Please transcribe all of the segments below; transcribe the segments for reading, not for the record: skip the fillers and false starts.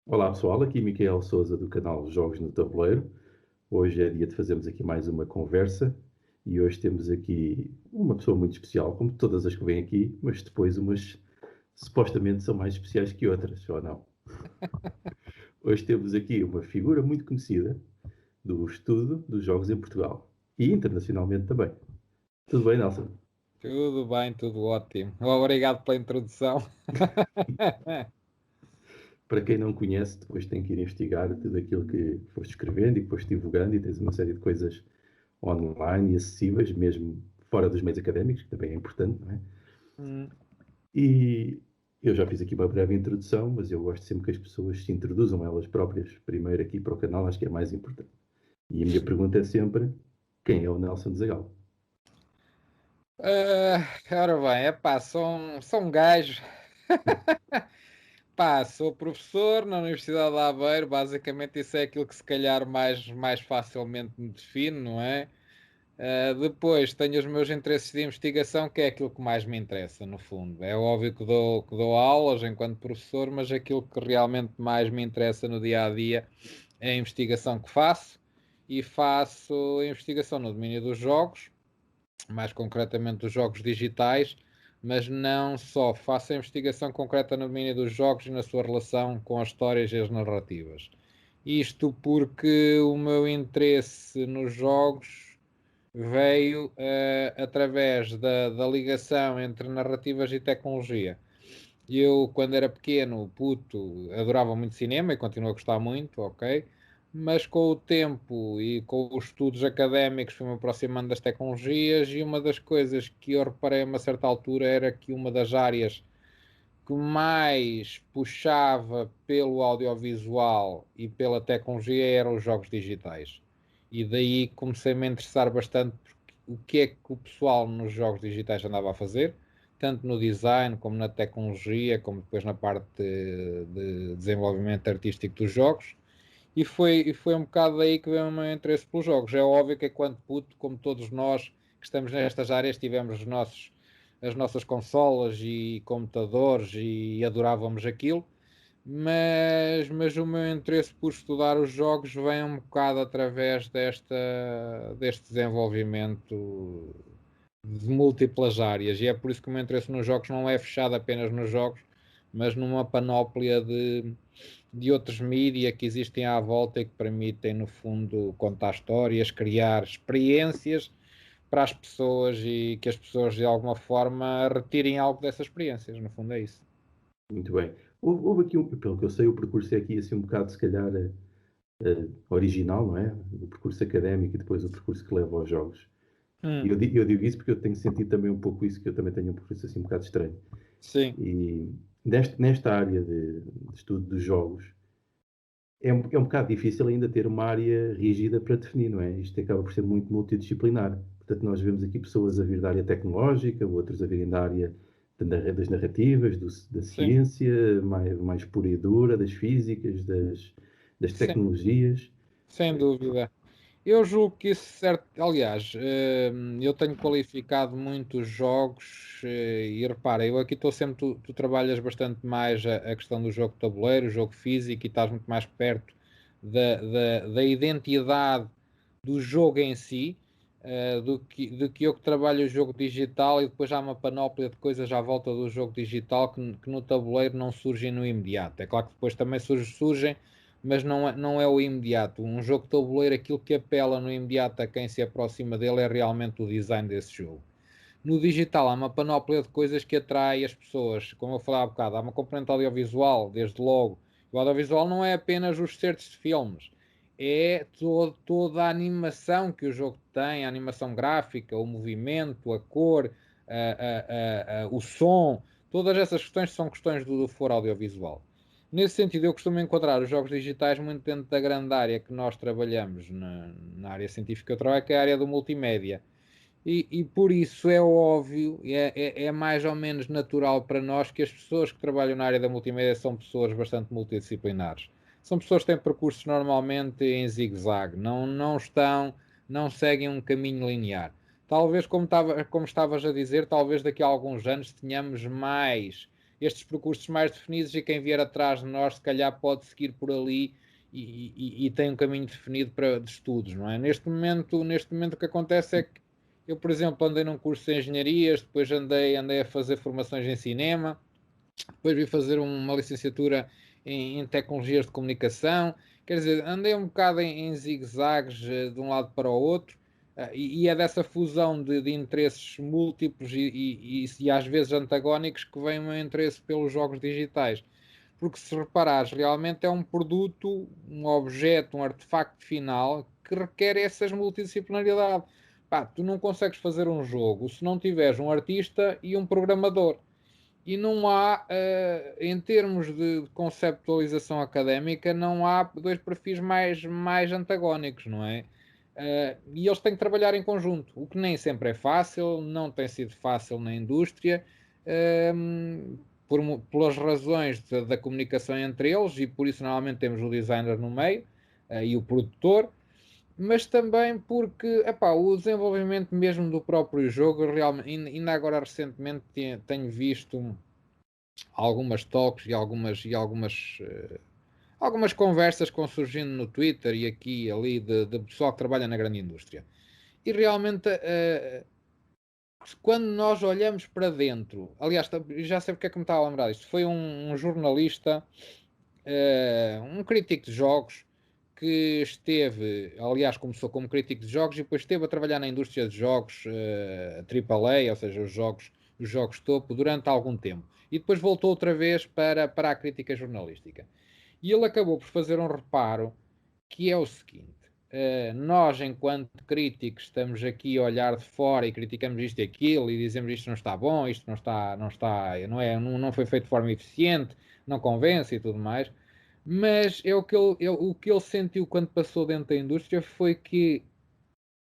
Olá pessoal, aqui Micael Souza do canal Jogos no Tabuleiro. Hoje é dia de fazermos aqui mais uma conversa e hoje temos aqui uma pessoa muito especial, como todas as que vêm aqui, mas depois umas supostamente são mais especiais que outras, ou não? Hoje temos aqui uma figura muito conhecida do estudo dos jogos em Portugal e internacionalmente também. Tudo bem, Nelson? Tudo bem, tudo ótimo. Obrigado pela introdução. Para quem não conhece, depois tem que ir investigar tudo aquilo que foste escrevendo e que foste divulgando e tens uma série de coisas online e acessíveis, mesmo fora dos meios académicos, que também é importante, não é? Hum, E eu já fiz aqui uma breve introdução, mas eu gosto sempre que as pessoas se introduzam elas próprias primeiro aqui para o canal, acho que é mais importante. E a minha pergunta é sempre: quem é o Nelson Zagal? ora bem, sou um gajo. Sou professor na Universidade de Aveiro. Basicamente, isso é aquilo que se calhar mais facilmente me define, não é? Depois tenho os meus interesses de investigação, que é aquilo que mais me interessa, no fundo. É óbvio que dou aulas enquanto professor, mas aquilo que realmente mais me interessa no dia a dia é a investigação que faço. E faço investigação no domínio dos jogos, mais concretamente dos jogos digitais, mas não só. Faço a investigação concreta no domínio dos jogos e na sua relação com as histórias e as narrativas. Isto porque o meu interesse nos jogos veio através da ligação entre narrativas e tecnologia. Eu, quando era pequeno, puto, adorava muito cinema e continuo a gostar muito, ok? Mas com o tempo e com os estudos académicos fui-me aproximando das tecnologias, e uma das coisas que eu reparei a uma certa altura era que uma das áreas que mais puxava pelo audiovisual e pela tecnologia eram os jogos digitais. E daí comecei-me a interessar bastante porque o que é que o pessoal nos jogos digitais andava a fazer, tanto no design como na tecnologia, como depois na parte de desenvolvimento artístico dos jogos. E foi um bocado daí que veio o meu interesse pelos jogos. É óbvio que enquanto puto, como todos nós que estamos nestas áreas, tivemos as nossas consolas e computadores e adorávamos aquilo, mas o meu interesse por estudar os jogos vem um bocado através deste desenvolvimento de múltiplas áreas, e é por isso que o meu interesse nos jogos não é fechado apenas nos jogos, mas numa panóplia de outros mídia que existem à volta e que permitem, no fundo, contar histórias, criar experiências para as pessoas, e que as pessoas de alguma forma retirem algo dessas experiências. No fundo, é isso. Muito bem. Houve aqui, pelo que eu sei, o percurso é aqui assim um bocado, se calhar, original, não é? O percurso académico e depois o percurso que leva aos jogos. E Hum, eu digo isso porque eu tenho sentido também um pouco isso, que eu também tenho um percurso assim um bocado estranho. sim, E nesta área de estudo dos jogos, é um bocado difícil ainda ter uma área rígida para definir, não é? Isto acaba por ser muito multidisciplinar. Portanto, nós vemos aqui pessoas a vir da área tecnológica, outros a virem da área das narrativas, da sim, ciência, mais pura e dura, das físicas, das sim, tecnologias. sem dúvida. Eu julgo que isso, certo, aliás, eu tenho qualificado muitos jogos, e repara, eu aqui estou sempre, tu trabalhas bastante mais a questão do jogo de tabuleiro, o jogo físico, e estás muito mais perto da identidade do jogo em si, do que eu, que trabalho o jogo digital, e depois há uma panóplia de coisas à volta do jogo digital que no tabuleiro não surgem no imediato. É claro que depois também surgem, mas não é o imediato. Um jogo de tabuleiro, aquilo que apela no imediato a quem se aproxima dele é realmente o design desse jogo. No digital há uma panóplia de coisas que atrai as pessoas, como eu falei há bocado, há uma componente audiovisual, desde logo. O audiovisual não é apenas os certos de filmes, é toda a animação que o jogo tem, a animação gráfica, o movimento, a cor, o som, todas essas questões são questões do foro audiovisual. Nesse sentido, eu costumo enquadrar os jogos digitais muito dentro da grande área que nós trabalhamos na área científica que eu trabalho, que é a área do multimédia. E por isso é óbvio, é mais ou menos natural para nós que as pessoas que trabalham na área da multimédia são pessoas bastante multidisciplinares. São pessoas que têm percursos normalmente em zigue-zague, não seguem um caminho linear. Talvez, como estavas a dizer, talvez daqui a alguns anos tenhamos mais estes percursos mais definidos e quem vier atrás de nós, se calhar, pode seguir por ali e tem um caminho definido de estudos, não é? Neste momento o que acontece é que eu, por exemplo, andei num curso de engenharias, depois andei a fazer formações em cinema, depois vim fazer uma licenciatura em tecnologias de comunicação, quer dizer, andei um bocado em zigue-zagues de um lado para o outro, e é dessa fusão de interesses múltiplos e às vezes antagónicos que vem o meu interesse pelos jogos digitais. Porque se reparares, realmente é um produto, um objeto, um artefacto final que requer essas multidisciplinaridade. Pá, tu não consegues fazer um jogo se não tiveres um artista e um programador. E não há, em termos de conceptualização académica, não há dois perfis mais antagónicos, não é? E eles têm que trabalhar em conjunto, o que nem sempre é fácil, não tem sido fácil na indústria, pelas razões da comunicação entre eles, e por isso normalmente temos o designer no meio, e o produtor, mas também porque epá, o desenvolvimento mesmo do próprio jogo, realmente, ainda agora recentemente tenho visto algumas talks algumas conversas que vão surgindo no Twitter e aqui e ali de pessoal que trabalha na grande indústria. E realmente, quando nós olhamos para dentro, aliás, já sei porque é que me estava a lembrar disto, foi um jornalista, um crítico de jogos, que esteve, aliás, começou como crítico de jogos e depois esteve a trabalhar na indústria de jogos AAA, ou seja, os jogos topo, durante algum tempo. E depois voltou outra vez para a crítica jornalística. E ele acabou por fazer um reparo que é o seguinte: nós, enquanto críticos, estamos aqui a olhar de fora e criticamos isto e aquilo e dizemos isto não está bom, isto não foi feito de forma eficiente, não convence e tudo mais. Mas é o que ele sentiu quando passou dentro da indústria foi que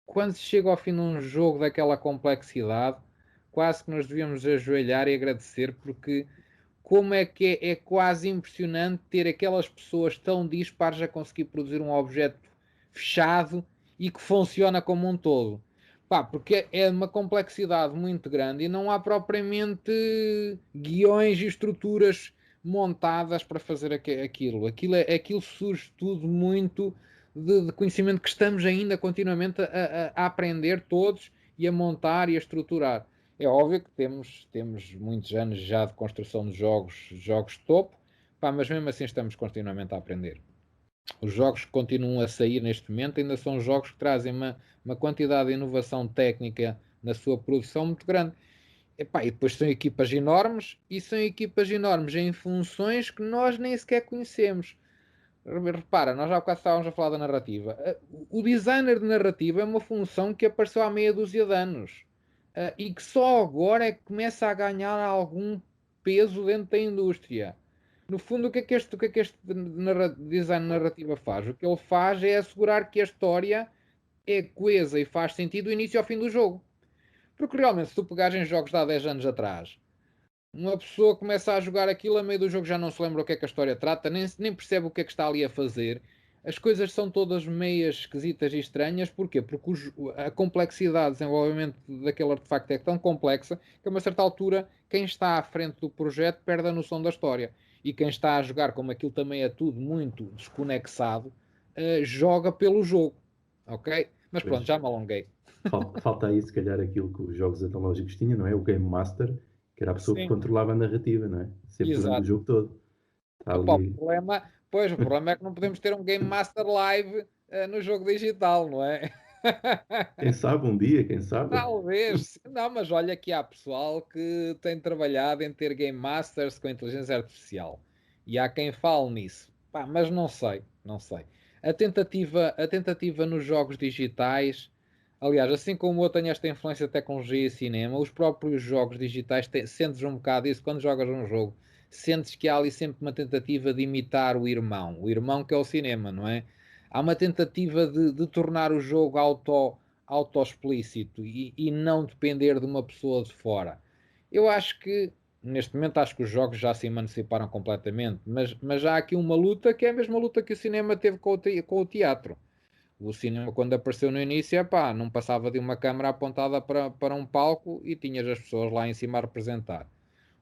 quando se chega ao fim de um jogo daquela complexidade, quase que nos devíamos ajoelhar e agradecer, porque como é que é quase impressionante ter aquelas pessoas tão dispares a conseguir produzir um objeto fechado e que funciona como um todo. Pá, porque é uma complexidade muito grande e não há propriamente guiões e estruturas montadas para fazer aquilo. Aquilo surge tudo muito de conhecimento que estamos ainda continuamente a aprender todos e a montar e a estruturar. É óbvio que temos muitos anos já de construção de jogos de topo, pá, mas mesmo assim estamos continuamente a aprender. Os jogos que continuam a sair neste momento ainda são jogos que trazem uma quantidade de inovação técnica na sua produção muito grande. Epá, e depois são equipas enormes e são equipas enormes em funções que nós nem sequer conhecemos. Repara, nós já quase estávamos a falar da narrativa. O designer de narrativa é uma função que apareceu há meia dúzia de anos, e que só agora é que começa a ganhar algum peso dentro da indústria. No fundo, o que é que este design narrativa faz? O que ele faz é assegurar que a história é coesa e faz sentido do início ao fim do jogo. Porque realmente, se tu pegares em jogos de há 10 anos atrás, uma pessoa começa a jogar aquilo, a meio do jogo já não se lembra o que é que a história trata, nem percebe o que é que está ali a fazer. As coisas são todas meias esquisitas e estranhas. Porquê? Porque a complexidade de desenvolvimento daquele artefacto é tão complexa que a uma certa altura quem está à frente do projeto perde a noção da história. E quem está a jogar, como aquilo também é tudo muito desconexado, joga pelo jogo. Ok? Mas pronto, Pois, já me alonguei. falta aí, se calhar, aquilo que os jogos analógicos tinham, não é? O Game Master, que era a pessoa que Sim, controlava a narrativa, não é? Sempre durante o exato. jogo todo. Está Opa, ali. o problema é que não podemos ter um Game Master Live no jogo digital, não é? Quem sabe um dia, quem sabe? Talvez. Não, mas olha que há pessoal que tem trabalhado em ter Game Masters com inteligência artificial. E há quem fale nisso. Pá, mas não sei, não sei. A tentativa nos jogos digitais, aliás, assim como eu tenho esta influência de tecnologia e cinema, os próprios jogos digitais sentes um bocado isso quando jogas um jogo. Sentes que há ali sempre uma tentativa de imitar o irmão que é o cinema, não é? Há uma tentativa de tornar o jogo auto-explícito e não depender de uma pessoa de fora. Eu acho que, neste momento, acho que os jogos já se emanciparam completamente, mas há aqui uma luta que é a mesma luta que o cinema teve com o teatro. O cinema, quando apareceu no início, epá, não passava de uma câmara apontada para um palco e tinhas as pessoas lá em cima a representar.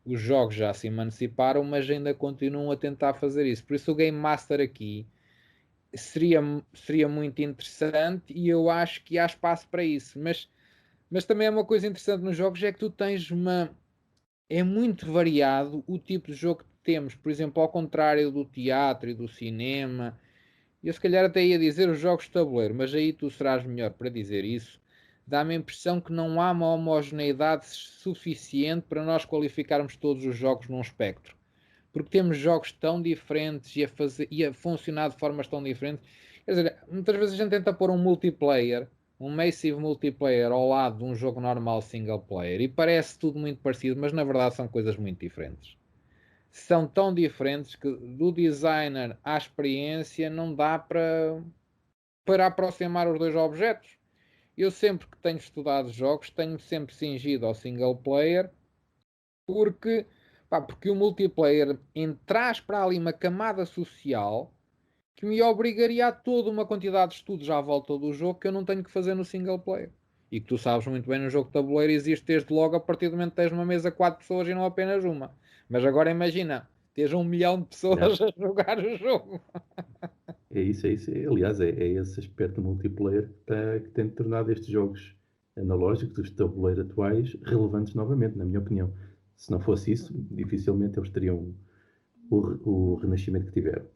os jogos já se emanciparam, mas ainda continuam a tentar fazer isso. Por isso o Game Master aqui seria muito interessante e eu acho que há espaço para isso. Mas também é uma coisa interessante nos jogos, é que tu tens é muito variado o tipo de jogo que temos. Por exemplo, ao contrário do teatro e do cinema, eu se calhar até ia dizer os jogos de tabuleiro, mas aí tu serás melhor para dizer isso. Dá-me a impressão que não há uma homogeneidade suficiente para nós qualificarmos todos os jogos num espectro. Porque temos jogos tão diferentes e a funcionar de formas tão diferentes. Quer dizer, muitas vezes a gente tenta pôr um multiplayer, um massive multiplayer ao lado de um jogo normal single player e parece tudo muito parecido, mas na verdade são coisas muito diferentes. São tão diferentes que do designer à experiência não dá para aproximar os dois objetos. Eu sempre que tenho estudado jogos tenho sempre cingido ao single player porque, porque o multiplayer traz para ali uma camada social que me obrigaria a toda uma quantidade de estudos à volta do jogo que eu não tenho que fazer no single player. E que tu sabes muito bem, no jogo de tabuleiro existe desde logo a partir do momento que tens numa mesa 4 pessoas e não apenas uma. Mas agora imagina, tens 1 milhão de pessoas Não, a jogar o jogo. é isso, é isso. Aliás, é esse aspecto multiplayer que tem tornado estes jogos analógicos, os de tabuleiro atuais, relevantes novamente, na minha opinião. Se não fosse isso, dificilmente eles teriam o renascimento que tiveram.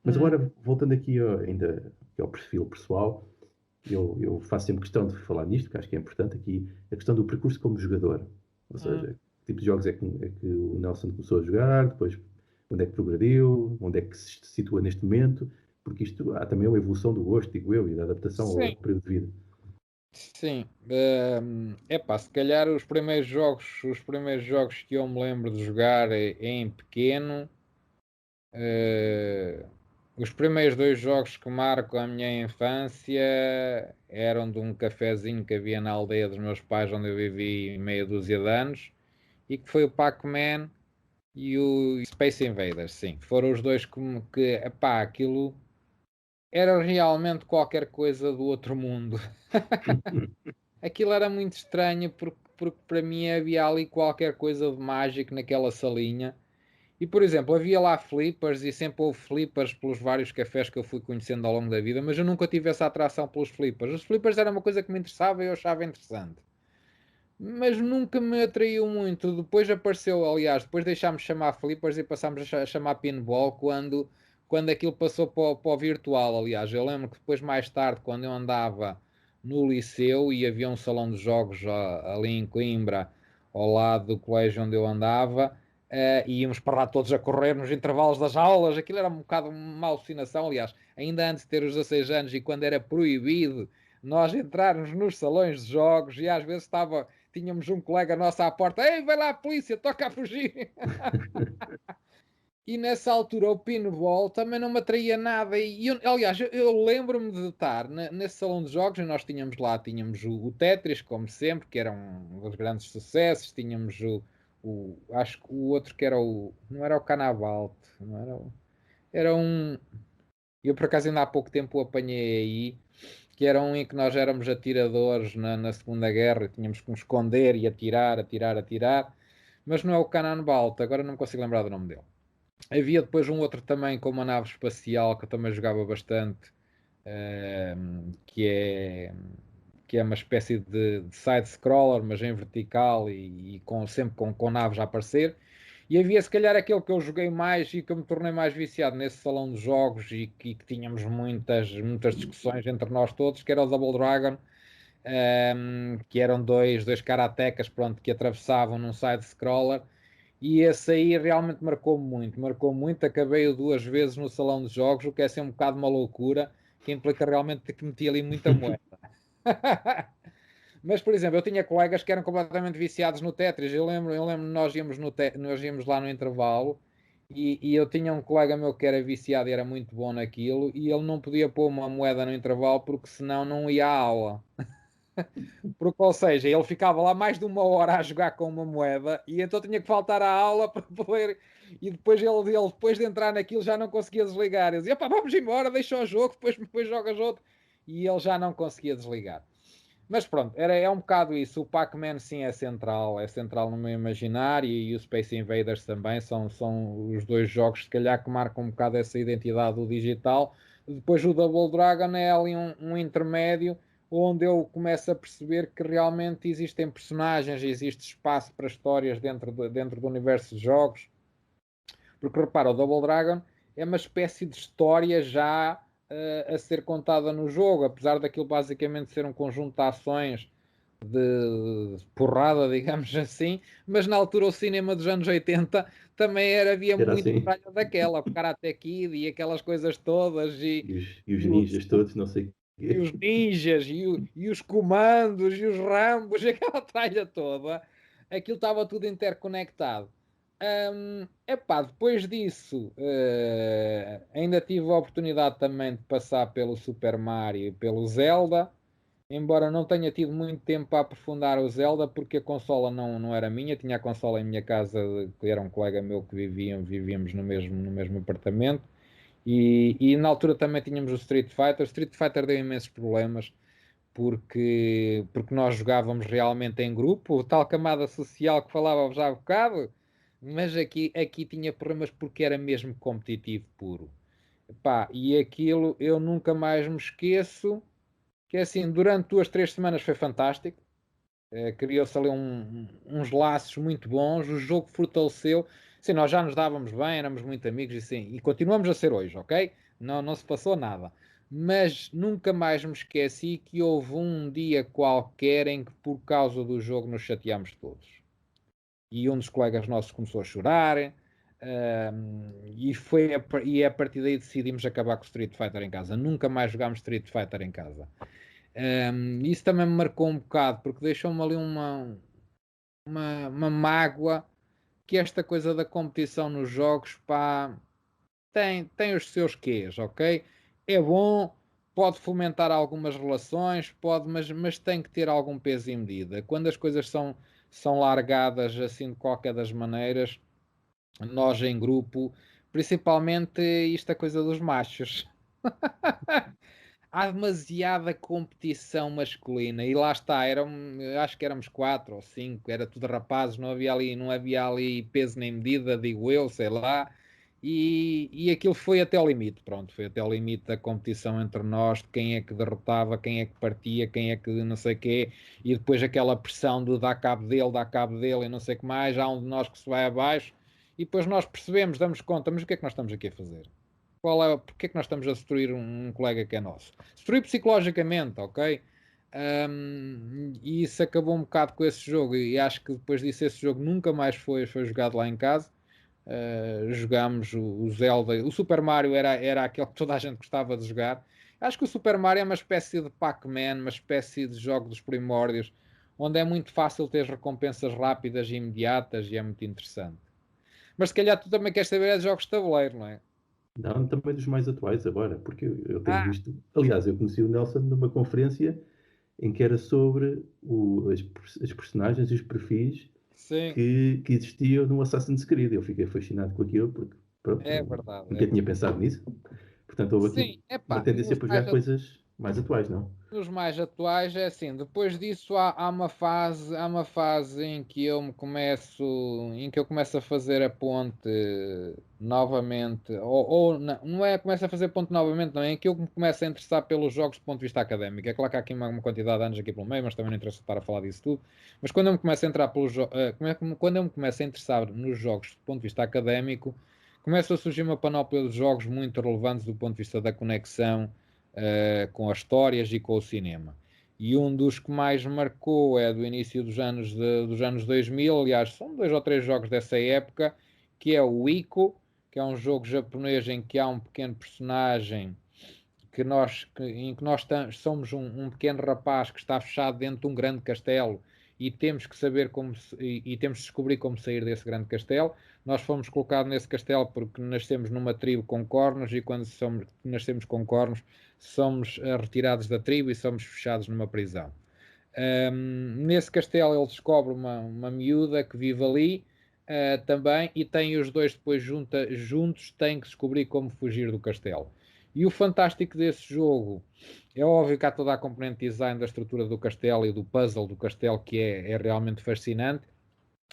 Mas agora, voltando aqui ainda aqui ao perfil pessoal, eu faço sempre questão de falar nisto, porque acho que é importante aqui, a questão do percurso como jogador. Ou seja, que tipo de jogos é que o Nelson começou a jogar, depois onde é que progrediu, onde é que se situa neste momento, porque isto há também uma evolução do gosto, digo eu, e da adaptação ao Sim, período de vida. sim. Epá, se calhar os primeiros jogos que eu me lembro de jogar em pequeno, eh, os primeiros dois jogos que marcam a minha infância eram de um cafezinho que havia na aldeia dos meus pais, onde eu vivi meia dúzia de anos, e que foi o Pac-Man e o Space Invaders, sim. Foram os dois epá, aquilo era realmente qualquer coisa do outro mundo. Aquilo era muito estranho porque para mim havia ali qualquer coisa de mágico naquela salinha. E, por exemplo, havia lá flippers e sempre houve flippers pelos vários cafés que eu fui conhecendo ao longo da vida, mas eu nunca tive essa atração pelos flippers. Os flippers era uma coisa que me interessava e eu achava interessante. Mas nunca me atraiu muito. Depois apareceu, aliás, depois deixámos de chamar flippers e passámos a chamar pinball quando aquilo passou para o virtual. Aliás, eu lembro que depois, mais tarde, quando eu andava no liceu e havia um salão de jogos ali em Coimbra, ao lado do colégio onde eu andava, e íamos para lá todos a correr nos intervalos das aulas. Aquilo era um bocado uma alucinação. Aliás, ainda antes de ter os 16 anos e quando era proibido nós entrarmos nos salões de jogos e às vezes tínhamos um colega nosso à porta, ei, vai lá a polícia, toca a fugir. E nessa altura o pinball também não me atraía nada. Aliás, eu lembro-me de estar nesse salão de jogos e nós tínhamos o Tetris, como sempre, que era um dos grandes sucessos. Tínhamos acho que o outro que era não era o Canavalt, não era era um, eu por acaso ainda há pouco tempo o apanhei aí, que era um em que nós éramos atiradores na Segunda Guerra, e tínhamos que nos esconder e atirar, atirar, atirar, mas não é o Cannonball, agora não me consigo lembrar do nome dele. Havia depois um outro também com uma nave espacial que eu também jogava bastante, que é uma espécie de side-scroller, mas em vertical e sempre com naves a aparecer. E havia se calhar aquele que eu joguei mais e que eu me tornei mais viciado nesse salão de jogos e que tínhamos muitas discussões entre nós todos, que era o Double Dragon, que eram dois karatecas, pronto, que atravessavam num side-scroller. E esse aí realmente marcou muito. Acabei-o 2 vezes no salão de jogos, o que é ser um bocado uma loucura, que implica realmente que meti ali muita moeda. Mas, por exemplo, eu tinha colegas que eram completamente viciados no Tetris. Eu lembro nós íamos lá no intervalo e eu tinha um colega meu que era viciado e era muito bom naquilo e ele não podia pôr uma moeda no intervalo porque senão não ia à aula. Porque, ou seja, ele ficava lá mais de 1 hora a jogar com uma moeda e então tinha que faltar à aula para poder. E depois ele depois de entrar naquilo, já não conseguia desligar. Ele dizia: pá, vamos embora, deixa o jogo, depois jogas outro. E ele já não conseguia desligar. Mas pronto, é um bocado isso. O Pac-Man sim é central no meu imaginário, e o Space Invaders também são os dois jogos, se calhar, que marcam um bocado essa identidade do digital. Depois o Double Dragon é ali um intermédio, onde eu começo a perceber que realmente existem personagens, existe espaço para histórias dentro do universo de jogos. Porque repara, o Double Dragon é uma espécie de história já a ser contada no jogo, apesar daquilo basicamente ser um conjunto de ações de porrada, digamos assim, mas na altura o cinema dos anos 80 também havia Era muita assim. tralha daquela, o Karate Kid e aquelas coisas todas, E os e o- ninjas todos, não sei o e quê. os ninjas, e os comandos, e os rambos, e aquela tralha toda, aquilo estava tudo interconectado. Epá, depois disso, ainda tive a oportunidade também de passar pelo Super Mario e pelo Zelda, embora não tenha tido muito tempo para aprofundar o Zelda, porque a consola não era minha, tinha a consola em minha casa, que era um colega meu que vivíamos no mesmo apartamento, e na altura também tínhamos o Street Fighter. O Street Fighter deu imensos problemas, porque nós jogávamos realmente em grupo, tal camada social que falávamos já há bocado, mas aqui tinha problemas porque era mesmo competitivo puro. Pá, e aquilo eu nunca mais me esqueço, que é assim, durante 2, 3 semanas foi fantástico. Criou-se ali uns laços muito bons, o jogo fortaleceu. Sim, nós já nos dávamos bem, éramos muito amigos, e sim, e continuamos a ser hoje, ok? Não se passou nada. Mas nunca mais me esqueci que houve um dia qualquer em que, por causa do jogo, nos chateámos todos. E um dos colegas nossos começou a chorar, e a partir daí decidimos acabar com o Street Fighter em casa. Nunca mais jogámos Street Fighter em casa. Isso também me marcou um bocado, porque deixou-me ali uma mágoa, que esta coisa da competição nos jogos, pá, tem os seus quês, ok? É bom, pode fomentar algumas relações, pode, mas tem que ter algum peso e medida. Quando as coisas são largadas assim de qualquer das maneiras, nós em grupo, principalmente isto a coisa dos machos. Há demasiada competição masculina, e lá está, acho que éramos 4 ou 5, era tudo rapazes, não havia ali peso nem medida, digo eu, sei lá, e aquilo foi até ao limite, pronto, foi até ao limite da competição entre nós, de quem é que derrotava, quem é que partia, quem é que não sei quê, e depois aquela pressão de dar cabo dele e não sei o que mais, há um de nós que se vai abaixo, e depois nós percebemos, damos conta, mas o que é que nós estamos aqui a fazer? Porque é que nós estamos a destruir um colega que é nosso? Destruir psicologicamente, ok? E isso acabou um bocado com esse jogo, e acho que depois disso esse jogo nunca mais foi jogado lá em casa. Jogámos o Zelda, o Super Mario era aquele que toda a gente gostava de jogar. Acho que o Super Mario é uma espécie de Pac-Man, uma espécie de jogo dos primórdios, onde é muito fácil ter recompensas rápidas e imediatas, e é muito interessante. Mas se calhar tu também queres saber de jogos de tabuleiro, não é? Não, também dos mais atuais agora, porque eu tenho Ah, visto. Aliás, eu conheci o Nelson numa conferência em que era sobre as personagens e os perfis sim. que existiam no Assassin's Creed. Eu fiquei fascinado com aquilo, porque pronto, É verdade, é nunca tinha verdade. pensado nisso. Portanto, houve aqui Sim, uma epá, tendência para jogar coisas mais atuais, não? nos mais atuais é assim, depois disso há uma fase em que eu começo a fazer a ponte novamente, ou não é começo a fazer ponte novamente, não é em que eu me começo a interessar pelos jogos do ponto de vista académico. É claro que há aqui uma quantidade de anos aqui pelo meio, mas também não interessa estar a falar disso tudo. Mas quando eu me começo a entrar quando eu me começo a interessar nos jogos do ponto de vista académico, começa a surgir uma panóplia de jogos muito relevantes do ponto de vista da conexão com as histórias e com o cinema. E um dos que mais marcou é do início dos anos 2000, aliás, são 2 ou 3 jogos dessa época, que é o Ico, que é um jogo japonês em que há um pequeno personagem em que nós somos um pequeno rapaz que está fechado dentro de um grande castelo, e temos que saber e temos de descobrir como sair desse grande castelo. Nós fomos colocados nesse castelo porque nascemos numa tribo com cornos, e quando nascemos com cornos somos retirados da tribo e somos fechados numa prisão. Nesse castelo ele descobre uma miúda que vive ali, também, e tem os dois depois juntos têm que descobrir como fugir do castelo. E o fantástico desse jogo é óbvio que há toda a componente de design da estrutura do castelo e do puzzle do castelo que é realmente fascinante,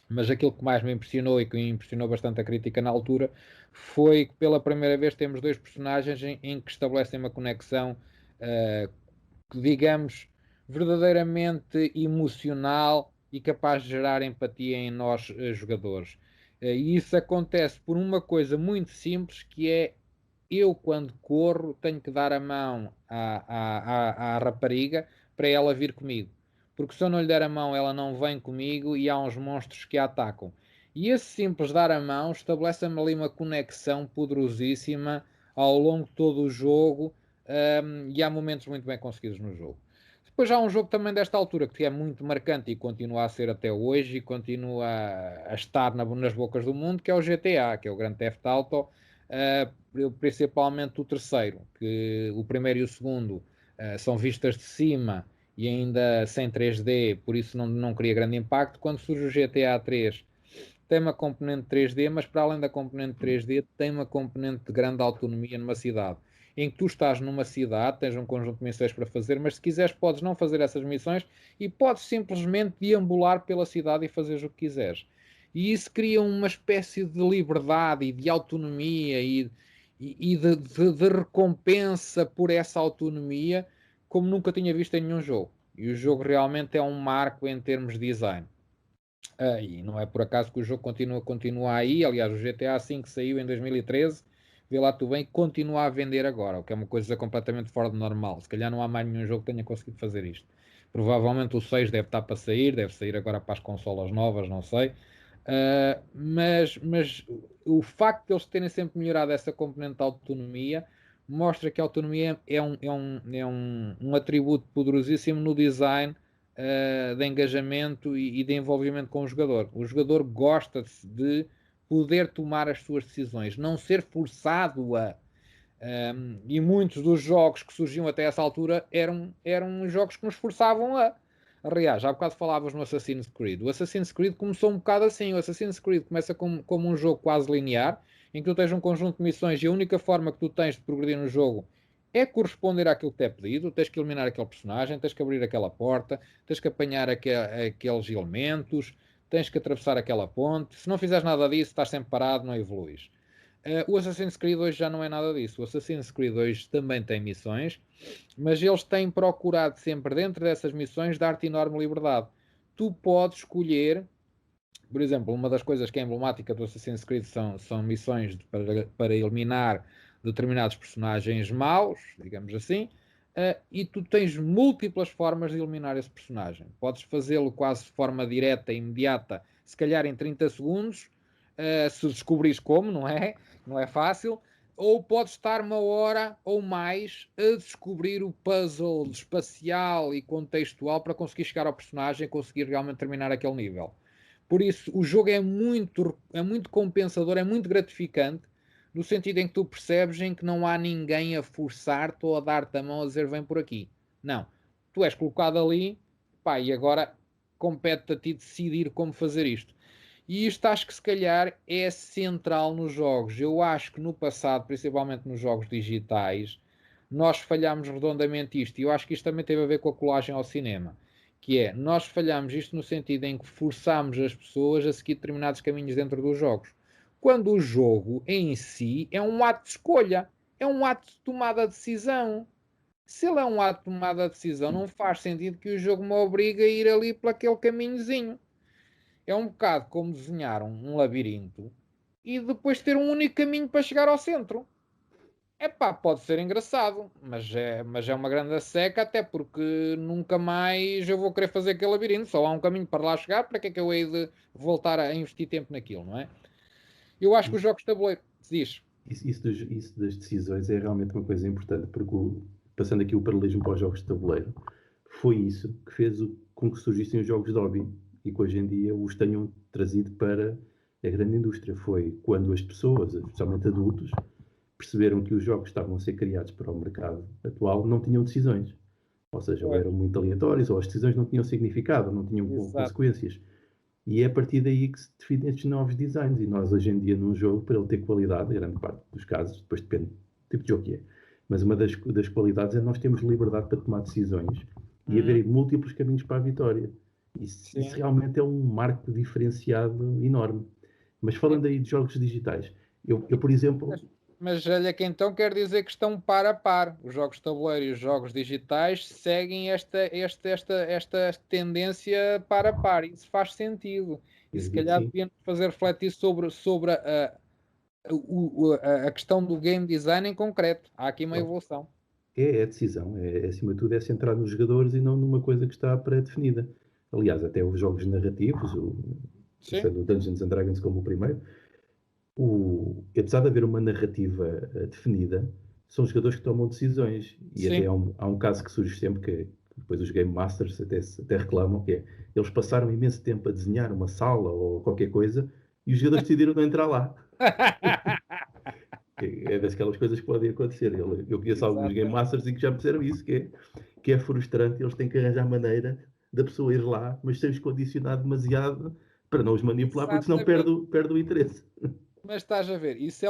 mas aquilo que mais me impressionou e que me impressionou bastante a crítica na altura foi que pela primeira vez temos dois personagens em que estabelecem uma conexão, digamos, verdadeiramente emocional e capaz de gerar empatia em nós, jogadores. E isso acontece por uma coisa muito simples que é eu, quando corro, tenho que dar a mão à rapariga para ela vir comigo. Porque se eu não lhe der a mão, ela não vem comigo e há uns monstros que a atacam. E esse simples dar a mão estabelece-me ali uma conexão poderosíssima ao longo de todo o jogo, e há momentos muito bem conseguidos no jogo. Depois há um jogo também desta altura que é muito marcante e continua a ser até hoje e continua a estar nas bocas do mundo, que é o GTA, que é o Grand Theft Auto, principalmente o terceiro, que o primeiro e o segundo são vistas de cima e ainda sem 3D, por isso não cria grande impacto. Quando surge o GTA 3, tem uma componente 3D, mas para além da componente 3D, tem uma componente de grande autonomia numa cidade. Em que tu estás numa cidade, tens um conjunto de missões para fazer, mas se quiseres, podes não fazer essas missões e podes simplesmente deambular pela cidade e fazeres o que quiseres. E isso cria uma espécie de liberdade e de autonomia e de recompensa por essa autonomia como nunca tinha visto em nenhum jogo. E o jogo realmente é um marco em termos de design. E não é por acaso que o jogo continua aí. Aliás, o GTA V saiu em 2013. Vê lá tu bem, continua a vender agora, o que é uma coisa completamente fora do normal. Se calhar não há mais nenhum jogo que tenha conseguido fazer isto. Provavelmente o 6 deve estar para sair, deve sair agora para as consolas novas, não sei. Mas o facto de eles terem sempre melhorado essa componente de autonomia mostra que a autonomia é um atributo poderosíssimo no design, de engajamento e de envolvimento com o jogador. O jogador gosta de poder tomar as suas decisões, não ser forçado a. E muitos dos jogos que surgiam até essa altura eram jogos que nos forçavam a. Aliás, há bocado falavas no Assassin's Creed. O Assassin's Creed começou um bocado assim. O Assassin's Creed começa como um jogo quase linear, em que tu tens um conjunto de missões e a única forma que tu tens de progredir no jogo é corresponder àquilo que te é pedido. Tens que eliminar aquele personagem, tens que abrir aquela porta, tens que apanhar aqueles elementos, tens que atravessar aquela ponte. Se não fizeres nada disso, estás sempre parado, não evoluís. O Assassin's Creed hoje já não é nada disso. O Assassin's Creed hoje também tem missões, mas eles têm procurado sempre, dentro dessas missões, dar-te enorme liberdade. Tu podes escolher, por exemplo, uma das coisas que é emblemática do Assassin's Creed são missões para eliminar determinados personagens maus, digamos assim, e tu tens múltiplas formas de eliminar esse personagem. Podes fazê-lo quase de forma direta e imediata, se calhar em 30 segundos, se descobrires como, não é? Não é fácil. Ou podes estar uma hora ou mais a descobrir o puzzle espacial e contextual para conseguir chegar ao personagem e conseguir realmente terminar aquele nível. Por isso, o jogo é muito compensador, é muito gratificante, no sentido em que tu percebes em que não há ninguém a forçar-te ou a dar-te a mão a dizer vem por aqui. Não. Tu és colocado ali, pá, e agora compete a ti decidir como fazer isto. E isto acho que se calhar é central nos jogos. Eu acho que no passado, principalmente nos jogos digitais, nós falhámos redondamente isto. E eu acho que isto também teve a ver com a colagem ao cinema. Que é, nós falhámos isto no sentido em que forçámos as pessoas a seguir determinados caminhos dentro dos jogos. Quando o jogo em si é um ato de escolha, é um ato de tomada de decisão. Se ele é um ato de tomada de decisão, não faz sentido que o jogo me obrigue a ir ali para aquele caminhozinho. É um bocado como desenhar um labirinto e depois ter um único caminho para chegar ao centro. Epá, pode ser engraçado, mas é uma grande seca, até porque nunca mais eu vou querer fazer aquele labirinto. Só há um caminho para lá chegar, para que é que eu hei de voltar a investir tempo naquilo, não é? Eu acho que os Isso, jogos de tabuleiro, diz, isso das decisões é realmente uma coisa importante, porque passando aqui o paralelismo para os jogos de tabuleiro, foi isso que fez com que surgissem os jogos de hobby e que hoje em dia os tenham trazido para a grande indústria. Foi quando as pessoas, especialmente adultos, perceberam que os jogos que estavam a ser criados para o mercado atual não tinham decisões. Ou seja, ou pois, eram muito aleatórios, ou as decisões não tinham significado, não tinham exato, consequências. E é a partir daí que se definem estes novos designs. E nós, hoje em dia, num jogo, para ele ter qualidade, em grande parte dos casos, depois depende do tipo de jogo que é, Mas uma das qualidades é nós termos liberdade para tomar decisões e Uhum. haver múltiplos caminhos para a vitória. Isso Sim. realmente é um marco diferenciado enorme. Mas falando aí de jogos digitais, eu por exemplo, Mas olha que então quer dizer que estão par a par. Os jogos de tabuleiro e os jogos digitais seguem esta tendência par a par. Isso faz sentido. E eu se diria que calhar sim, devíamos fazer refletir sobre a questão do game design em concreto. Há aqui uma claro. evolução. É decisão, acima de tudo é centrar nos jogadores e não numa coisa que está pré-definida. Aliás, até os jogos narrativos, Sim, pensando no Dungeons and Dragons como o primeiro, apesar de haver uma narrativa definida, são os jogadores que tomam decisões. E até sim. há um caso que surge sempre, que depois os Game Masters até reclamam, que é, eles passaram imenso tempo a desenhar uma sala ou qualquer coisa e os jogadores decidiram não entrar lá. É daquelas coisas que podem acontecer. Eu conheço alguns Game Exatamente. Masters e que já perceberam isso, que é frustrante. Eles têm que arranjar maneira da pessoa ir lá, mas sem os condicionar demasiado para não os manipular, porque senão perde, Exatamente. perde o interesse. Mas estás a ver, isso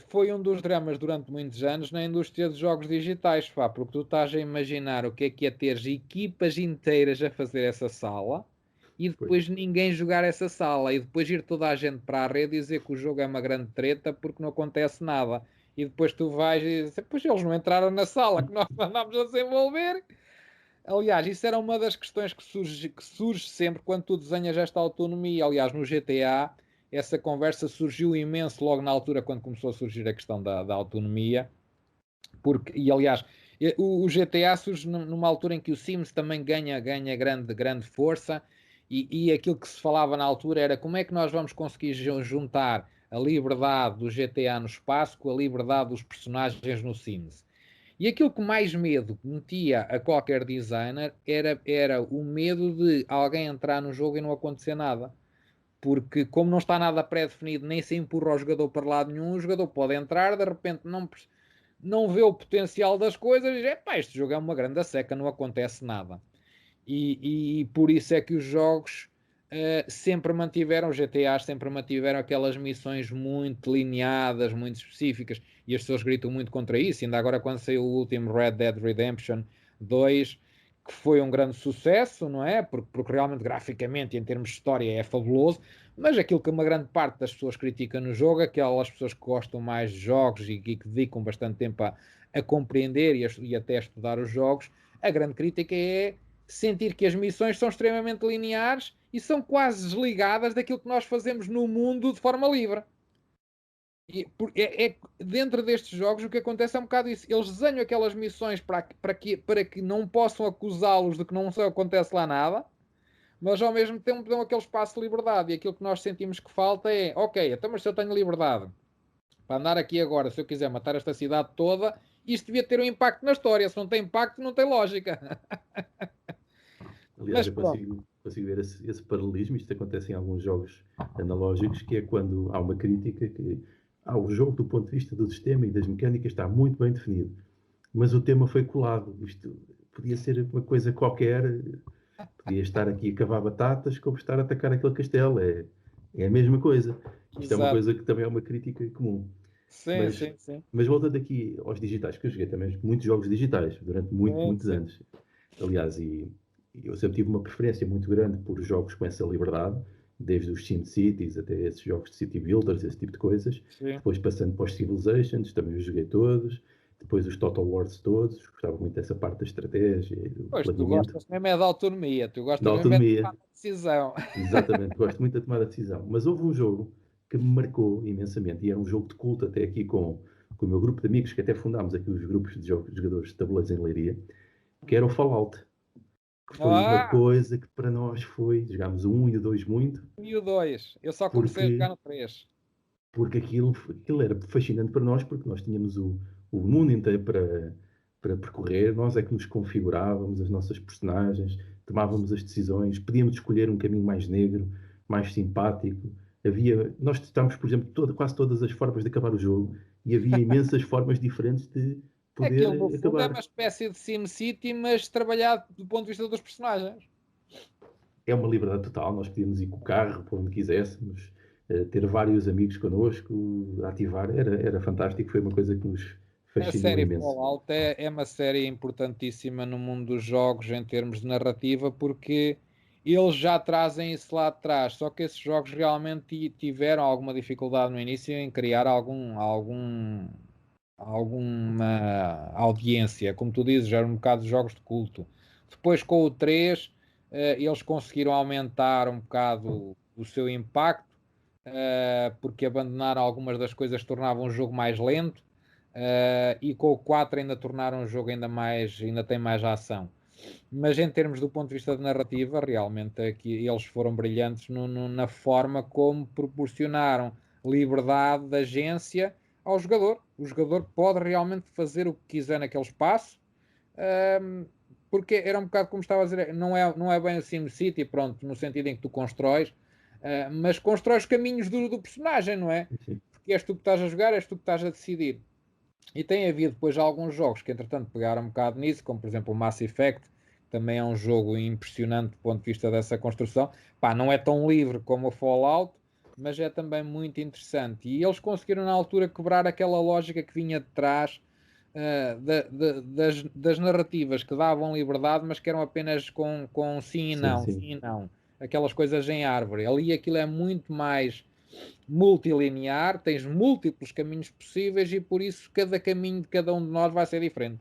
foi um dos dramas durante muitos anos na indústria dos jogos digitais, pá, porque tu estás a imaginar o que é ter equipas inteiras a fazer essa sala e Pois, depois ninguém jogar essa sala e depois ir toda a gente para a rede e dizer que o jogo é uma grande treta porque não acontece nada. E depois tu vais e dizes, pois eles não entraram na sala que nós andámos a desenvolver. Aliás, isso era uma das questões que surge sempre quando tu desenhas esta autonomia. Aliás, no GTA, essa conversa surgiu imenso logo na altura quando começou a surgir a questão da autonomia. E aliás, o GTA surge numa altura em que o Sims também ganha grande força. E aquilo que se falava na altura era como é que nós vamos conseguir juntar a liberdade do GTA no espaço com a liberdade dos personagens no Sims. E aquilo que mais medo metia a qualquer designer era o medo de alguém entrar no jogo e não acontecer nada. Porque, como não está nada pré-definido, nem se empurra o jogador para lado nenhum, o jogador pode entrar, de repente não vê o potencial das coisas e diz: pá, este jogo é uma grande seca, não acontece nada. E por isso é que os jogos sempre mantiveram, os GTAs sempre mantiveram aquelas missões muito delineadas, muito específicas, e as pessoas gritam muito contra isso. Ainda agora, quando saiu o último Red Dead Redemption 2, que foi um grande sucesso, não é? Porque realmente, graficamente, em termos de história, é fabuloso. Mas aquilo que uma grande parte das pessoas critica no jogo, aquelas pessoas que gostam mais de jogos e que dedicam bastante tempo a compreender e até a estudar os jogos, a grande crítica é sentir que as missões são extremamente lineares e são quase desligadas daquilo que nós fazemos no mundo de forma livre. Dentro destes jogos o que acontece é um bocado isso. Eles desenham aquelas missões para que não possam acusá-los de que não acontece lá nada, mas ao mesmo tempo dão aquele espaço de liberdade. E aquilo que nós sentimos que falta é: ok, então, mas se eu tenho liberdade para andar aqui agora, se eu quiser matar esta cidade toda, isto devia ter um impacto na história. Se não tem impacto, não tem lógica. aliás, Mas eu pronto. consigo ver esse paralelismo. Isto acontece em alguns jogos analógicos, que é quando há uma crítica que o jogo, do ponto de vista do sistema e das mecânicas, está muito bem definido, mas o tema foi colado. Isto podia ser uma coisa qualquer, podia estar aqui a cavar batatas como estar a atacar aquele castelo. É a mesma coisa. Isto é uma Exato. coisa que também é uma crítica comum. Sim, Mas, sim, sim. mas voltando aqui aos digitais, que eu joguei também muitos jogos digitais durante Sim, muitos sim. anos. Aliás, e eu sempre tive uma preferência muito grande por jogos com essa liberdade, desde os SimCities até esses jogos de City Builders, esse tipo de coisas. Sim. Depois passando para os Civilizations, também os joguei todos. Depois os Total Wars todos, gostava muito dessa parte da estratégia e do Pois, tu planeamento, gostas mesmo é da autonomia, tu da gostas mesmo é de autonomia. tomar uma decisão. Exatamente, gosto muito de tomar a decisão. Mas houve um jogo que me marcou imensamente, e era um jogo de culto até aqui com o meu grupo de amigos, que até fundámos aqui os grupos de jogos, de jogadores de tabuleiros em Leiria, que era o Fallout, que foi uma Ah, coisa que para nós foi, jogámos o 1 e o 2 muito, e o 2? Eu só comecei a porque, jogar no 3. porque aquilo era fascinante para nós, porque nós tínhamos o mundo inteiro para percorrer, nós é que nos configurávamos as nossas personagens, tomávamos as decisões, podíamos escolher um caminho mais negro, mais simpático. Nós testámos, por exemplo, quase todas as formas de acabar o jogo e havia imensas formas diferentes de Aquilo, no poder fundo, é uma acabar. espécie de SimCity, mas trabalhado do ponto de vista dos personagens. É uma liberdade total, nós podíamos ir com o carro para onde quiséssemos, ter vários amigos connosco, ativar, era fantástico, foi uma coisa que nos A fascina-me série imenso. Fallout é uma série importantíssima no mundo dos jogos em termos de narrativa, porque eles já trazem isso lá atrás, só que esses jogos realmente tiveram alguma dificuldade no início em criar alguma audiência, como tu dizes, eram um bocado de jogos de culto. Depois com o 3, eles conseguiram aumentar um bocado o seu impacto, porque abandonaram algumas das coisas que tornavam o jogo mais lento. E com o 4 ainda tornaram o jogo ainda tem mais ação. Mas em termos do ponto de vista de narrativa, realmente aqui eles foram brilhantes na forma como proporcionaram liberdade de agência ao jogador. O jogador pode realmente fazer o que quiser naquele espaço, um, porque era um bocado como estava a dizer, não é bem o SimCity, pronto, no sentido em que tu constróis, mas constróis caminhos do personagem, não é? Sim. Porque és tu que estás a jogar, és tu que estás a decidir. E tem havido depois alguns jogos que entretanto pegaram um bocado nisso, como por exemplo o Mass Effect, que também é um jogo impressionante do ponto de vista dessa construção. Pá, não é tão livre como o Fallout, mas é também muito interessante. E eles conseguiram na altura quebrar aquela lógica que vinha de trás, das narrativas que davam liberdade, mas que eram apenas com sim e Sim, não, sim. sim e não. Aquelas coisas em árvore. Ali aquilo é muito mais multilinear, tens múltiplos caminhos possíveis e por isso cada caminho de cada um de nós vai ser diferente.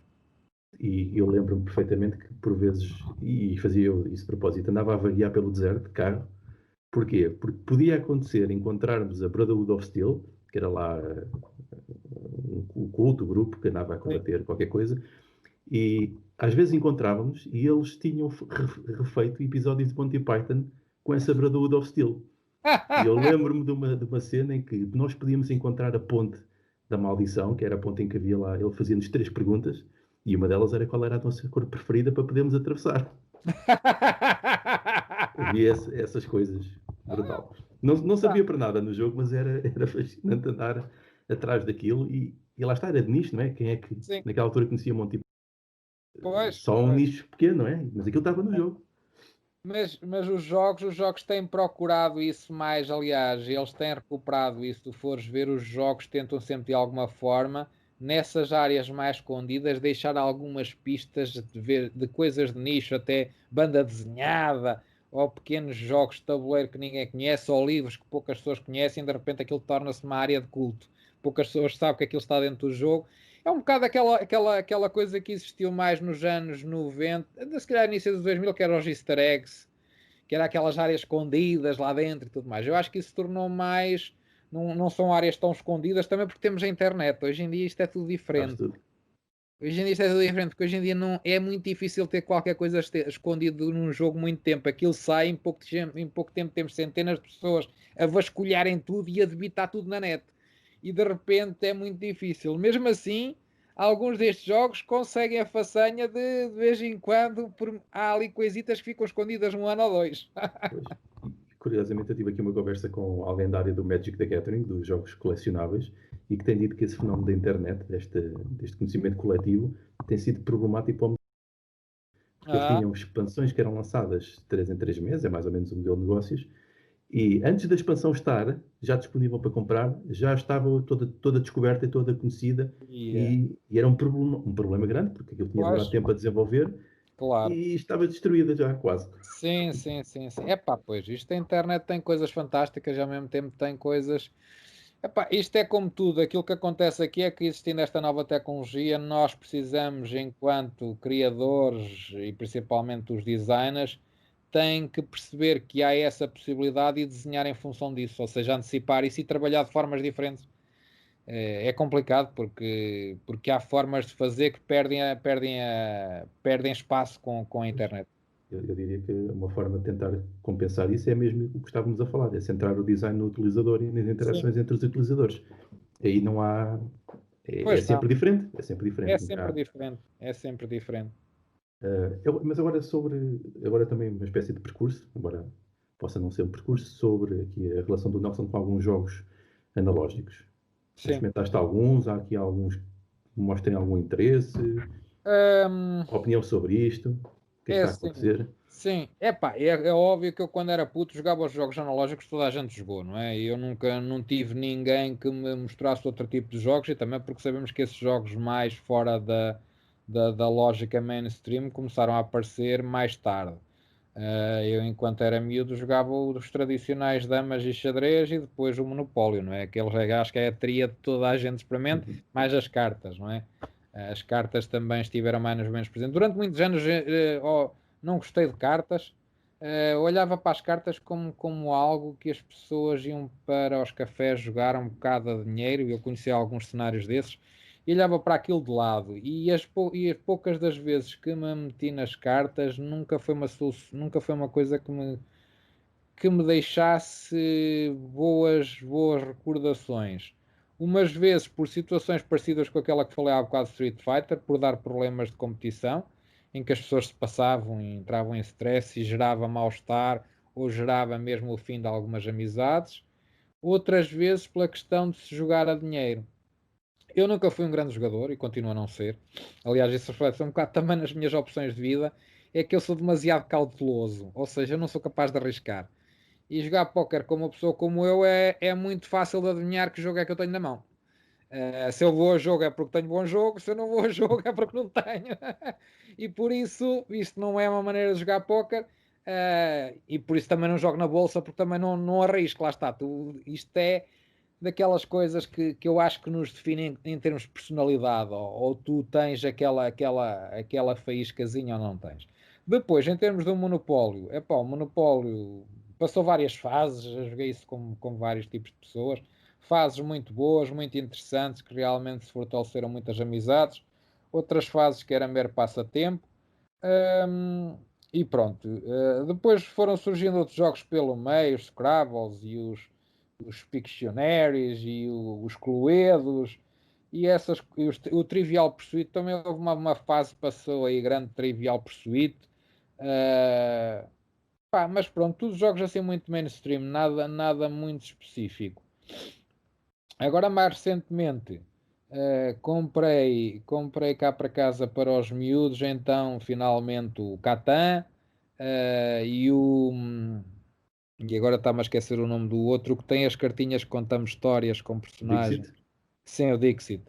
E eu lembro-me perfeitamente que, por vezes, e fazia eu isso de propósito, andava a vaguear pelo deserto de carro. Porquê? Porque podia acontecer encontrarmos a Brotherhood of Steel, que era lá o culto, o grupo que andava a Sim. combater qualquer coisa, e às vezes encontrávamos e eles tinham refeito episódios de Monty Python com essa Brotherhood of Steel. E eu lembro-me de uma cena em que nós podíamos encontrar a ponte da maldição, que era a ponte em que havia lá, ele fazia-nos 3 perguntas, e uma delas era qual era a nossa cor preferida para podermos atravessar. Havia essas coisas, brutal. Não sabia para nada no jogo, mas era fascinante andar atrás daquilo, e lá está, era de nicho, não é? Quem é que Sim, naquela altura conhecia Monty? pois, Só um pois. nicho pequeno, não é? Mas aquilo estava no jogo. Mas os jogos têm procurado isso mais, aliás, eles têm recuperado isso. Se tu fores ver, os jogos tentam sempre de alguma forma, nessas áreas mais escondidas, deixar algumas pistas de coisas de nicho, até banda desenhada, ou pequenos jogos de tabuleiro que ninguém conhece, ou livros que poucas pessoas conhecem, de repente aquilo torna-se uma área de culto. Poucas pessoas sabem que aquilo está dentro do jogo. É um bocado aquela coisa que existiu mais nos anos 90, se calhar início dos 2000, que eram os easter eggs, que era aquelas áreas escondidas lá dentro e tudo mais. Eu acho que isso se tornou mais. Não são áreas tão escondidas também porque temos a internet. Hoje em dia isto é tudo Sabes diferente. tudo. Hoje em dia isto é tudo diferente, porque hoje em dia não, é muito difícil ter qualquer coisa escondido num jogo muito tempo. Aquilo sai, em pouco tempo temos centenas de pessoas a vasculharem tudo e a debitar tudo na net. E de repente é muito difícil. Mesmo assim, alguns destes jogos conseguem a façanha de vez em quando, há ali coisitas que ficam escondidas um ano ou dois. Pois. E, curiosamente, eu tive aqui uma conversa com alguém da área do Magic the Gathering, dos jogos colecionáveis, e que tem dito que esse fenómeno da internet, deste conhecimento coletivo, tem sido problemático para o, porque eles Ah, tinham expansões que eram lançadas de 3 em 3 meses, é mais ou menos o modelo de negócios, e antes da expansão estar já disponível para comprar, já estava toda descoberta e toda conhecida, yeah. e era um problema grande, porque aquilo tinha demorado Pois, tempo a desenvolver claro. e estava destruída já quase. Sim, sim, sim, sim. Epá, pois, isto a internet tem coisas fantásticas, ao mesmo tempo tem coisas. Epá, isto é como tudo, aquilo que acontece aqui é que existindo esta nova tecnologia, nós precisamos, enquanto criadores e principalmente os designers, têm que perceber que há essa possibilidade e desenhar em função disso, ou seja, antecipar isso e trabalhar de formas diferentes. É complicado porque há formas de fazer que perdem espaço com a internet. Eu diria que uma forma de tentar compensar isso é mesmo o que estávamos a falar, é centrar o design no utilizador e nas Sim. interações entre os utilizadores. Aí não há. É Pois não, sempre diferente. É sempre é diferente. sempre diferente, é sempre diferente. Mas agora sobre. Agora também uma espécie de percurso, embora possa não ser um percurso, sobre aqui a relação do Nelson com alguns jogos analógicos. Já Sim. experimentaste alguns? Há aqui alguns que mostrem algum interesse? Hum, Opinião sobre isto? O que é que está a acontecer? Sim, é óbvio que eu quando era puto jogava os jogos analógicos, toda a gente jogou, não é? E eu nunca não tive ninguém que me mostrasse outro tipo de jogos e também porque sabemos que esses jogos mais fora da lógica mainstream começaram a aparecer mais tarde. Eu, enquanto era miúdo, jogava os tradicionais damas e xadrez e depois o Monopólio, não é? Aqueles, acho que é a tríade de toda a gente experimente, mais as cartas, não é? As cartas também estiveram mais ou menos presentes. Durante muitos anos não gostei de cartas. Olhava para as cartas como algo que as pessoas iam para os cafés jogar um bocado a dinheiro. Eu conhecia alguns cenários desses e olhava para aquilo de lado. E as poucas das vezes que me meti nas cartas nunca foi uma coisa que me deixasse boas recordações. Umas vezes por situações parecidas com aquela que falei há bocado de Street Fighter, por dar problemas de competição, em que as pessoas se passavam e entravam em stress e gerava mal-estar ou gerava mesmo o fim de algumas amizades. Outras vezes pela questão de se jogar a dinheiro. Eu nunca fui um grande jogador e continuo a não ser. Aliás, isso reflete um bocado também nas minhas opções de vida. É que eu sou demasiado cauteloso, ou seja, eu não sou capaz de arriscar. E jogar póquer com uma pessoa como eu é muito fácil de adivinhar que jogo é que eu tenho na mão. Se eu vou a jogo é porque tenho bom jogo, se eu não vou a jogo é porque não tenho. E por isso, isto não é uma maneira de jogar póquer. E por isso também não jogo na bolsa, porque também não arrisco, lá está. Isto é daquelas coisas que eu acho que nos definem em termos de personalidade, ou tu tens aquela faíscazinha ou não tens. Depois, em termos do monopólio, o monopólio passou várias fases, eu joguei isso com vários tipos de pessoas, fases muito boas, muito interessantes, que realmente se fortaleceram muitas amizades, outras fases que era mero passatempo, hum, e pronto. Depois foram surgindo outros jogos pelo meio, os Scrabbles e os Pictionaries e os Cluedos o Trivial Pursuit também houve uma fase que passou aí grande Trivial Pursuit. Uh, mas pronto, todos jogos assim muito mainstream, nada muito específico. Agora mais recentemente comprei cá para casa para os miúdos, então finalmente o Catan e agora está-me a esquecer o nome do outro que tem as cartinhas que contamos histórias com personagens. Dixit? Sim, o Dixit.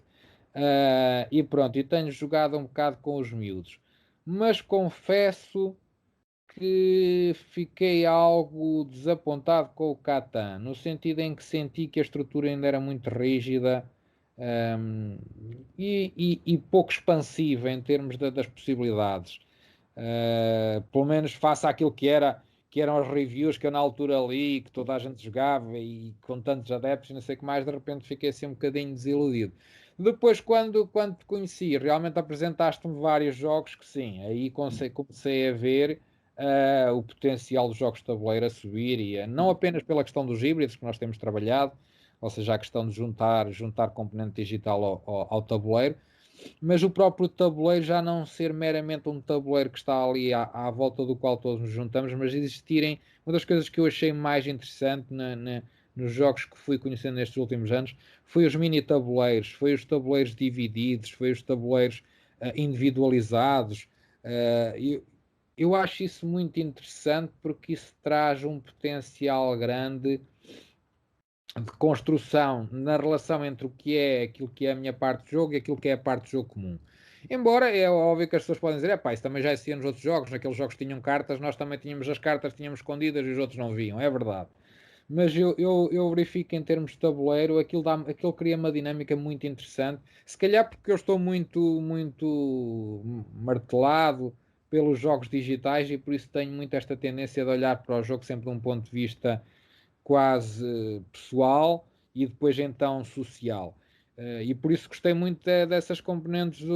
E pronto, e tenho jogado um bocado com os miúdos. Mas confesso que fiquei algo desapontado com o Catan, no sentido em que senti que a estrutura ainda era muito rígida, hum, e pouco expansiva em termos das possibilidades. Pelo menos face àquilo que eram as reviews que eu na altura li, que toda a gente jogava e com tantos adeptos, não sei o que mais, de repente fiquei assim um bocadinho desiludido. Depois, quando te conheci, realmente apresentaste-me vários jogos que sim, aí comecei a ver o potencial dos jogos de tabuleiro a subir, não apenas pela questão dos híbridos que nós temos trabalhado, ou seja, a questão de juntar componente digital ao tabuleiro, mas o próprio tabuleiro já não ser meramente um tabuleiro que está ali à volta do qual todos nos juntamos, mas existirem. Uma das coisas que eu achei mais interessante nos jogos que fui conhecendo nestes últimos anos foi os mini tabuleiros, foi os tabuleiros divididos, foi os tabuleiros individualizados. Eu acho isso muito interessante porque isso traz um potencial grande de construção na relação entre o que é aquilo que é a minha parte de jogo e aquilo que é a parte de jogo comum. Embora é óbvio que as pessoas podem dizer, isso também já existia nos outros jogos, naqueles jogos que tinham cartas, nós também tínhamos as cartas, tínhamos escondidas e os outros não viam, é verdade. Mas eu verifico em termos de tabuleiro, aquilo cria uma dinâmica muito interessante. Se calhar porque eu estou muito martelado pelos jogos digitais e por isso tenho muito esta tendência de olhar para o jogo sempre de um ponto de vista quase pessoal e depois então social. E por isso gostei muito dessas componentes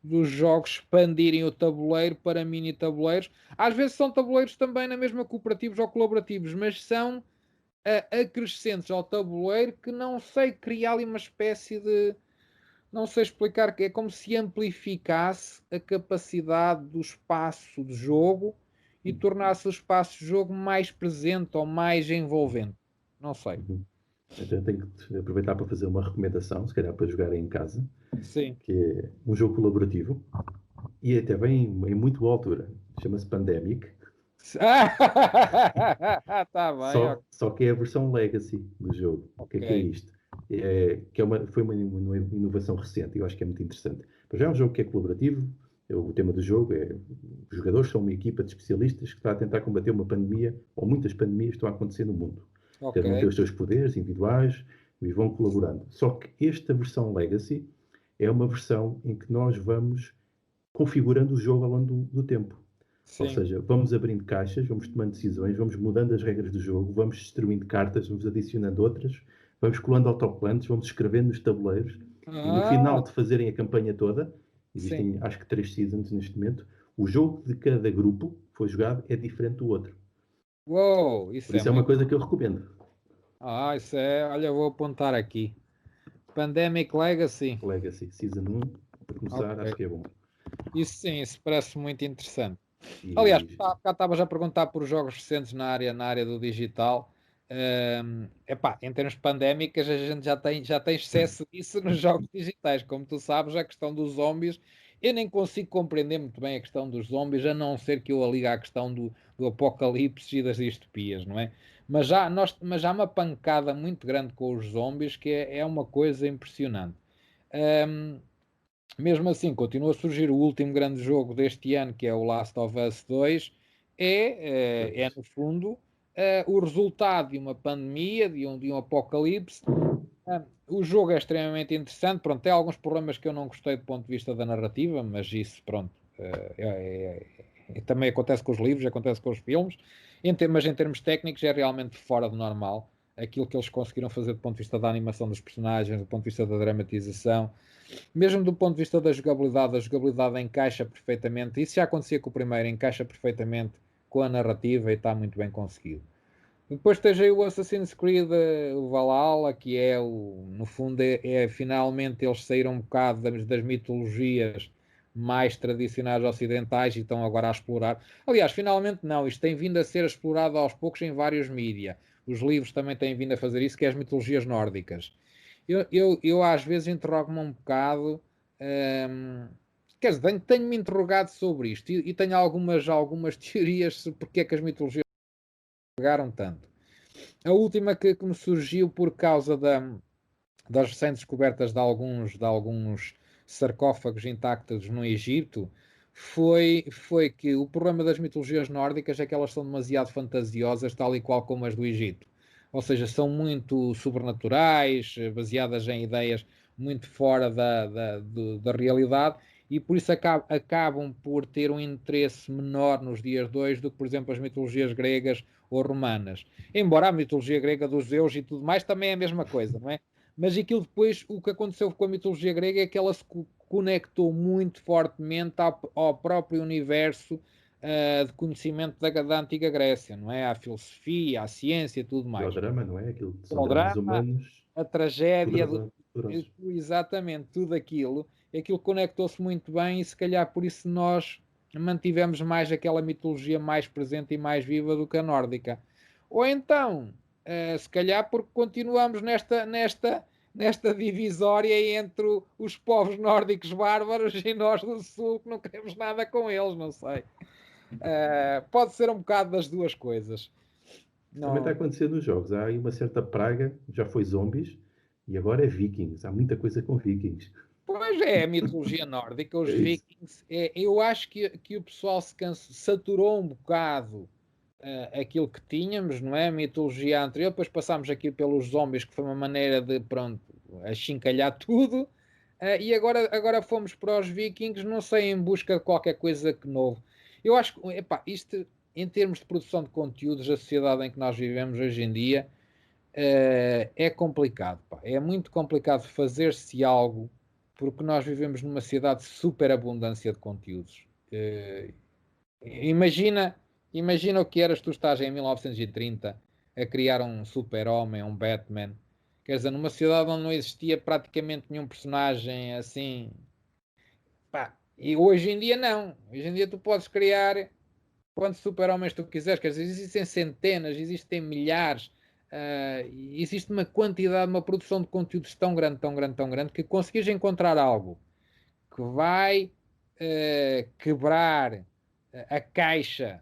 dos jogos expandirem o tabuleiro para mini tabuleiros. Às vezes são tabuleiros também na mesma cooperativos ou colaborativos, mas são acrescentes ao tabuleiro que não sei criar ali uma espécie de. Não sei explicar, que é como se amplificasse a capacidade do espaço de jogo e tornasse o espaço de jogo mais presente ou mais envolvente. Não sei. Uhum. Então eu tenho que aproveitar para fazer uma recomendação, se calhar para jogar em casa, Sim. que é um jogo colaborativo, e até vem em muito boa altura. Chama-se Pandemic. Tá bem, Só que é a versão Legacy do jogo. O que é ok. isto? Foi uma inovação recente, eu acho que é muito interessante. Mas já é um jogo que é colaborativo, o tema do jogo é os jogadores são uma equipa de especialistas que está a tentar combater uma pandemia, ou muitas pandemias que estão a acontecer no mundo. Ok, Cada um tem os seus poderes individuais e vão colaborando. Só que esta versão Legacy é uma versão em que nós vamos configurando o jogo ao longo do tempo. Ou sim. seja, vamos abrindo caixas, vamos tomando decisões, vamos mudando as regras do jogo, vamos destruindo cartas, vamos adicionando outras, vamos colando autocolantes, vamos escrevendo nos tabuleiros e no Ah, final de fazerem a campanha toda, sim. existem acho que 3 seasons neste momento, o jogo de cada grupo que foi jogado é diferente do outro. Uou, Por isso é isso é uma muito. coisa que eu recomendo. Isso é. Olha, vou apontar aqui. Pandemic Legacy. Legacy, Season 1, para começar, acho Ok. que é bom. Isso sim, isso parece muito interessante. Aliás, E cá estavas a perguntar por jogos recentes na área do digital. Epá, em termos pandémicas, a gente já tem excesso disso nos jogos digitais. Como tu sabes, a questão dos zombies, eu nem consigo compreender muito bem a questão dos zombies, a não ser que eu a ligue à questão do apocalipse e das distopias, não é? Mas já há uma pancada muito grande com os zombies que é uma coisa impressionante. Ahm, Mesmo assim, continua a surgir o último grande jogo deste ano, que é o Last of Us 2. É pois, no fundo, o resultado de uma pandemia, de um apocalipse. O jogo é extremamente interessante. Pronto, tem alguns problemas que eu não gostei do ponto de vista da narrativa, mas isso, pronto, também acontece com os livros, acontece com os filmes. Mas em termos técnicos é realmente fora do normal. Aquilo que eles conseguiram fazer do ponto de vista da animação dos personagens, do ponto de vista da dramatização, mesmo do ponto de vista da jogabilidade, a jogabilidade encaixa perfeitamente. Isso já acontecia com o primeiro, encaixa perfeitamente com a narrativa e está muito bem conseguido. Depois tens aí o Assassin's Creed, o Valhalla, que no fundo, finalmente eles saíram um bocado das mitologias mais tradicionais ocidentais e estão agora a explorar. Aliás, finalmente não, isto tem vindo a ser explorado aos poucos em vários mídia. Os livros também têm vindo a fazer isso, que é as mitologias nórdicas. Eu às vezes interrogo-me um bocado, hum, quer dizer, tenho-me interrogado sobre isto e tenho algumas teorias sobre porque é que as mitologias pegaram tanto. A última que me surgiu por causa das recentes descobertas de alguns sarcófagos intactos no Egito foi que o problema das mitologias nórdicas é que elas são demasiado fantasiosas, tal e qual como as do Egito. Ou seja, são muito sobrenaturais, baseadas em ideias muito fora da realidade, e por isso acabam por ter um interesse menor nos dias de hoje do que, por exemplo, as mitologias gregas ou romanas. Embora a mitologia grega dos Zeus e tudo mais também é a mesma coisa, não é? Mas aquilo depois, o que aconteceu com a mitologia grega é que ela se conectou muito fortemente ao próprio universo de conhecimento da antiga Grécia, não é? À filosofia, à ciência e tudo e ao mais. drama, não é? Aquilo são O dramas drama, humanos a tragédia, poderosos. exatamente, tudo aquilo conectou-se muito bem e se calhar por isso nós mantivemos mais aquela mitologia mais presente e mais viva do que a nórdica. Ou então, se calhar porque continuamos nesta divisória entre os povos nórdicos bárbaros e nós do sul que não queremos nada com eles, não sei. Pode ser um bocado das duas coisas. Também está a Não, acontecer nos jogos. Há aí uma certa praga, já foi zombies, e agora é vikings. Há muita coisa com vikings. pois é, a mitologia nórdica, os É isso. vikings, eu acho que o pessoal saturou um bocado aquilo que tínhamos, não é? A mitologia anterior, depois passámos aqui pelos zombies, que foi uma maneira de, pronto, achincalhar tudo, e agora fomos para os vikings, não sei, em busca de qualquer coisa que novo. Eu acho que, epá, isto, em termos de produção de conteúdos, a sociedade em que nós vivemos hoje em dia, é complicado, pá. É muito complicado fazer-se algo porque nós vivemos numa sociedade de superabundância de conteúdos. Imagina, imagina o que eras tu estás em 1930 a criar um super-homem, um Batman. Quer dizer, numa sociedade onde não existia praticamente nenhum personagem assim. Pá, e hoje em dia não. Hoje em dia tu podes criar quantos super-homens tu quiseres, quer dizer, existem centenas, existem milhares, existe uma quantidade, uma produção de conteúdos tão grande, tão grande, tão grande, que conseguires encontrar algo que vai, quebrar a caixa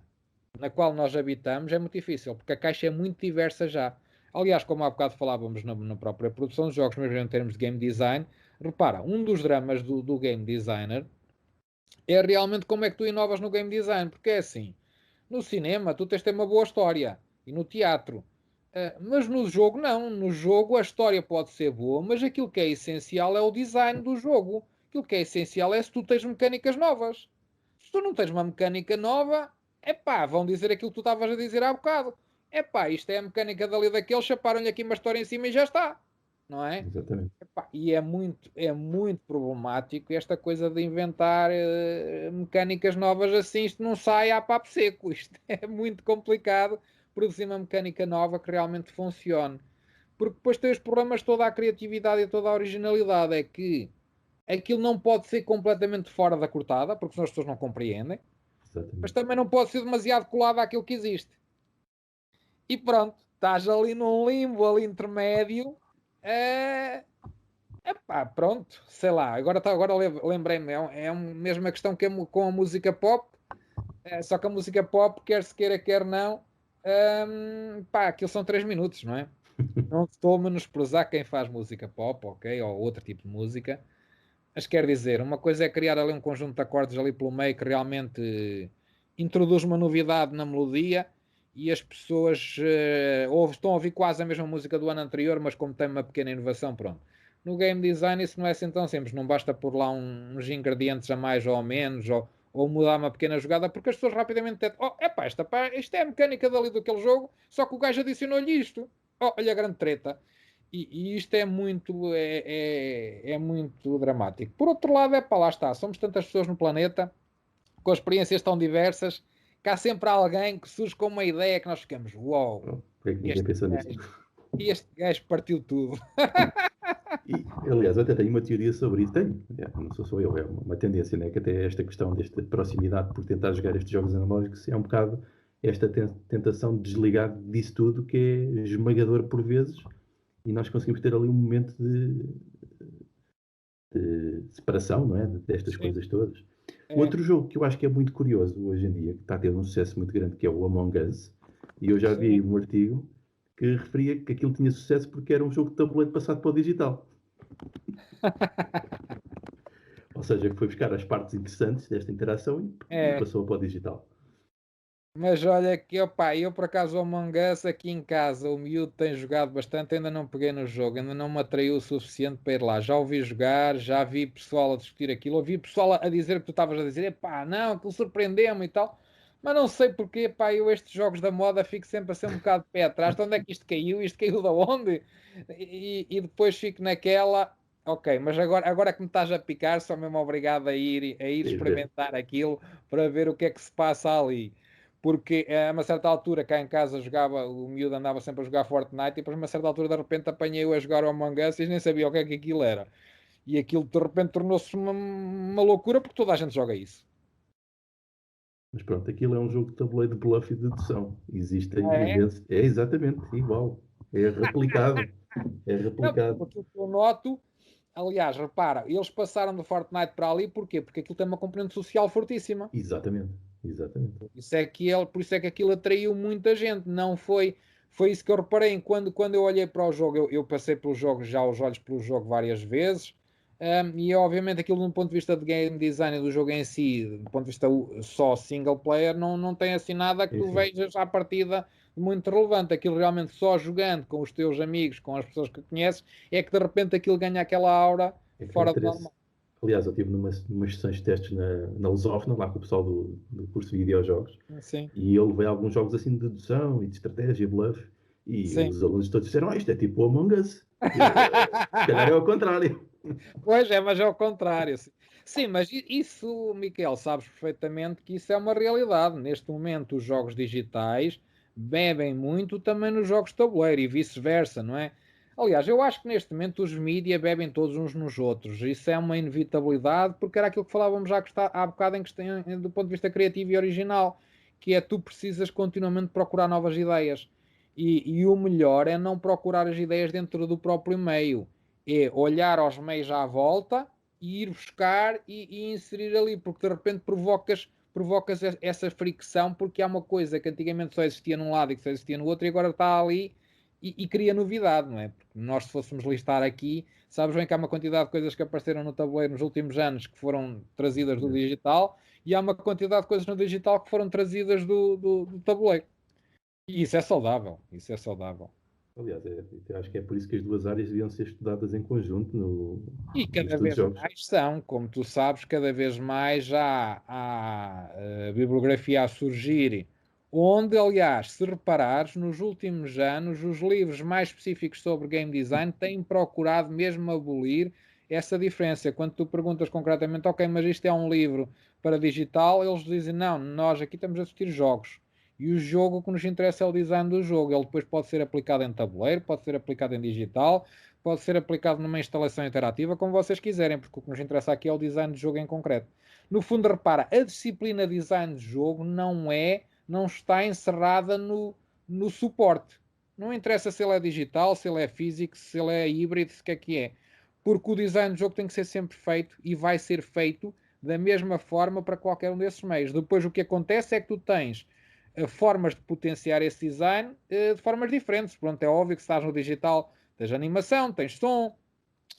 na qual nós habitamos é muito difícil, porque a caixa é muito diversa já. Aliás, como há bocado falávamos na própria produção de jogos, mesmo em termos de game design, repara, um dos dramas do game designer é realmente como é que tu inovas no game design, porque é assim, no cinema tu tens de ter uma boa história, e no teatro, mas no jogo não, no jogo a história pode ser boa, mas aquilo que é essencial é o design do jogo, aquilo que é essencial é se tu tens mecânicas novas. Se tu não tens uma mecânica nova, epá, vão dizer aquilo que tu estavas a dizer há bocado. Epá, isto é a mecânica dali daquele, chaparam-lhe aqui uma história em cima e já está. Não é? Exatamente. Epá, e é muito problemático esta coisa de inventar mecânicas novas assim, isto não sai a papo seco, isto é muito complicado produzir uma mecânica nova que realmente funcione. Porque depois tem os problemas toda a criatividade e toda a originalidade, é que aquilo não pode ser completamente fora da cortada, porque senão as pessoas não compreendem, mas Exatamente. também não pode ser demasiado colado àquilo que existe. E pronto, estás ali num limbo ali intermédio. eh, Epá, pronto, sei lá, agora lembrei-me, mesmo a questão que com a música pop, só que a música pop, quer se queira, quer não, pá, aquilo são 3 minutos, não é? Não estou a menosprezar quem faz música pop, ok, ou outro tipo de música, mas quer dizer, uma coisa é criar ali um conjunto de acordes ali pelo meio que realmente introduz uma novidade na melodia e as pessoas estão a ouvir quase a mesma música do ano anterior, mas como tem uma pequena inovação, pronto. No game design isso não é assim tão simples, não basta pôr lá uns ingredientes a mais ou a menos, ou mudar uma pequena jogada, porque as pessoas rapidamente detectam, oh, epá, isto é a mecânica dali daquele jogo, só que o gajo adicionou-lhe isto. Oh, olha a grande treta. E isto é muito dramático. Por outro lado, é para lá está, somos tantas pessoas no planeta, com experiências tão diversas, que há sempre alguém que surge com uma ideia que nós ficamos, uau, wow, Por que é que ninguém este pensa nisto? gajo, este gajo partiu tudo. E, aliás, eu até tenho uma teoria sobre isso. Tenho, não sou só eu, é uma tendência, né? Que até esta questão desta proximidade por tentar jogar estes jogos analógicos é um bocado esta tentação de desligar disso tudo que é esmagador por vezes e nós conseguimos ter ali um momento de separação, não é? Destas Sim, coisas todas. é, Outro jogo que eu acho que é muito curioso hoje em dia, que está a ter um sucesso muito grande, que é o Among Us, e eu já vi sim. um artigo que referia que aquilo tinha sucesso porque era um jogo de tabuleiro passado para o digital. Ou seja, que foi buscar as partes interessantes desta interação e É, passou para o digital. mas olha que opa, eu por acaso o Among Us aqui em casa, o miúdo tem jogado bastante, ainda não peguei no jogo, ainda não me atraiu o suficiente para ir lá. Já ouvi jogar, já vi pessoal a discutir aquilo, ouvi pessoal a dizer o que tu estavas a dizer, epá, não, aquilo surpreendeu-me e tal, mas não sei porque, pá, eu estes jogos da moda fico sempre a ser um bocado de pé atrás, de onde é que isto caiu de onde? E depois fico naquela, ok, mas agora que me estás a picar, sou mesmo obrigado a ir Quer ver? experimentar aquilo para ver o que é que se passa ali porque a uma certa altura cá em casa jogava, o miúdo andava sempre a jogar Fortnite e depois a uma certa altura de repente apanhei-o a jogar o Among Us e nem sabia o que é que aquilo era. E aquilo de repente tornou-se uma loucura porque toda a gente joga isso. Mas pronto, aquilo é um jogo de tabuleiro de bluff e dedução. Existem Ah, é? imensos. É exatamente igual. É replicado. É Não, replicado. porque aquilo que eu noto, aliás, repara, eles passaram do Fortnite para ali, porquê? Porque aquilo tem uma componente social fortíssima. Exatamente. Exatamente. Por isso é que aquilo atraiu muita gente. Não foi isso que eu reparei quando eu olhei para o jogo. Eu passei pelo jogo já os olhos pelo jogo várias vezes. E obviamente aquilo do ponto de vista de game design do jogo em si, do ponto de vista só single player, não tem assim nada que Sim, tu sim. vejas à partida muito relevante. Aquilo realmente só jogando com os teus amigos, com as pessoas que conheces, é que de repente aquilo ganha aquela aura É que é fora do interesse. normal. Aliás, eu estive numas sessões de testes na Lusófona, lá com o pessoal do curso de videojogos, Sim, e eu levei alguns jogos assim de dedução e de estratégia, bluff, e sim. os alunos todos disseram: isto é tipo o Among Us. E eu, se calhar é ao contrário. Pois é, mas é ao contrário. Sim, mas isso, Miquel, sabes perfeitamente que isso é uma realidade. Neste momento, os jogos digitais bebem muito também nos jogos de tabuleiro e vice-versa, não é? Aliás, eu acho que neste momento os mídia bebem todos uns nos outros. Isso é uma inevitabilidade, porque era aquilo que falávamos já que está, há bocado em questão do ponto de vista criativo e original, que é tu precisas continuamente procurar novas ideias. E o melhor é não procurar as ideias dentro do próprio meio é olhar aos meios à volta e ir buscar e inserir ali, porque de repente provocas essa fricção, porque há uma coisa que antigamente só existia num lado e que só existia no outro, e agora está ali e cria novidade, não é? Porque nós, se fôssemos listar aqui, sabes bem que há uma quantidade de coisas que apareceram no tabuleiro nos últimos anos que foram trazidas do digital, e há uma quantidade de coisas no digital que foram trazidas do tabuleiro. E isso é saudável, isso é saudável. Aliás, eu acho que é por isso que as duas áreas deviam ser estudadas em conjunto E no cada estudo de vez jogos. mais são, como tu sabes, cada vez mais há bibliografia a surgir, onde, aliás, se reparares, nos últimos anos, os livros mais específicos sobre game design têm procurado mesmo abolir essa diferença. Quando tu perguntas concretamente, ok, mas isto é um livro para digital, eles dizem, não, nós aqui estamos a discutir jogos. E o jogo, o que nos interessa é o design do jogo. Ele depois pode ser aplicado em tabuleiro, pode ser aplicado em digital, pode ser aplicado numa instalação interativa, como vocês quiserem, porque o que nos interessa aqui é o design de jogo em concreto. No fundo, repara, a disciplina design de jogo não está encerrada no suporte. Não interessa se ele é digital, se ele é físico, se ele é híbrido, se o que é. Porque o design de jogo tem que ser sempre feito e vai ser feito da mesma forma para qualquer um desses meios. Depois o que acontece é que tu tens formas de potenciar esse design de formas diferentes. Pronto, é óbvio que se estás no digital tens animação, tens som,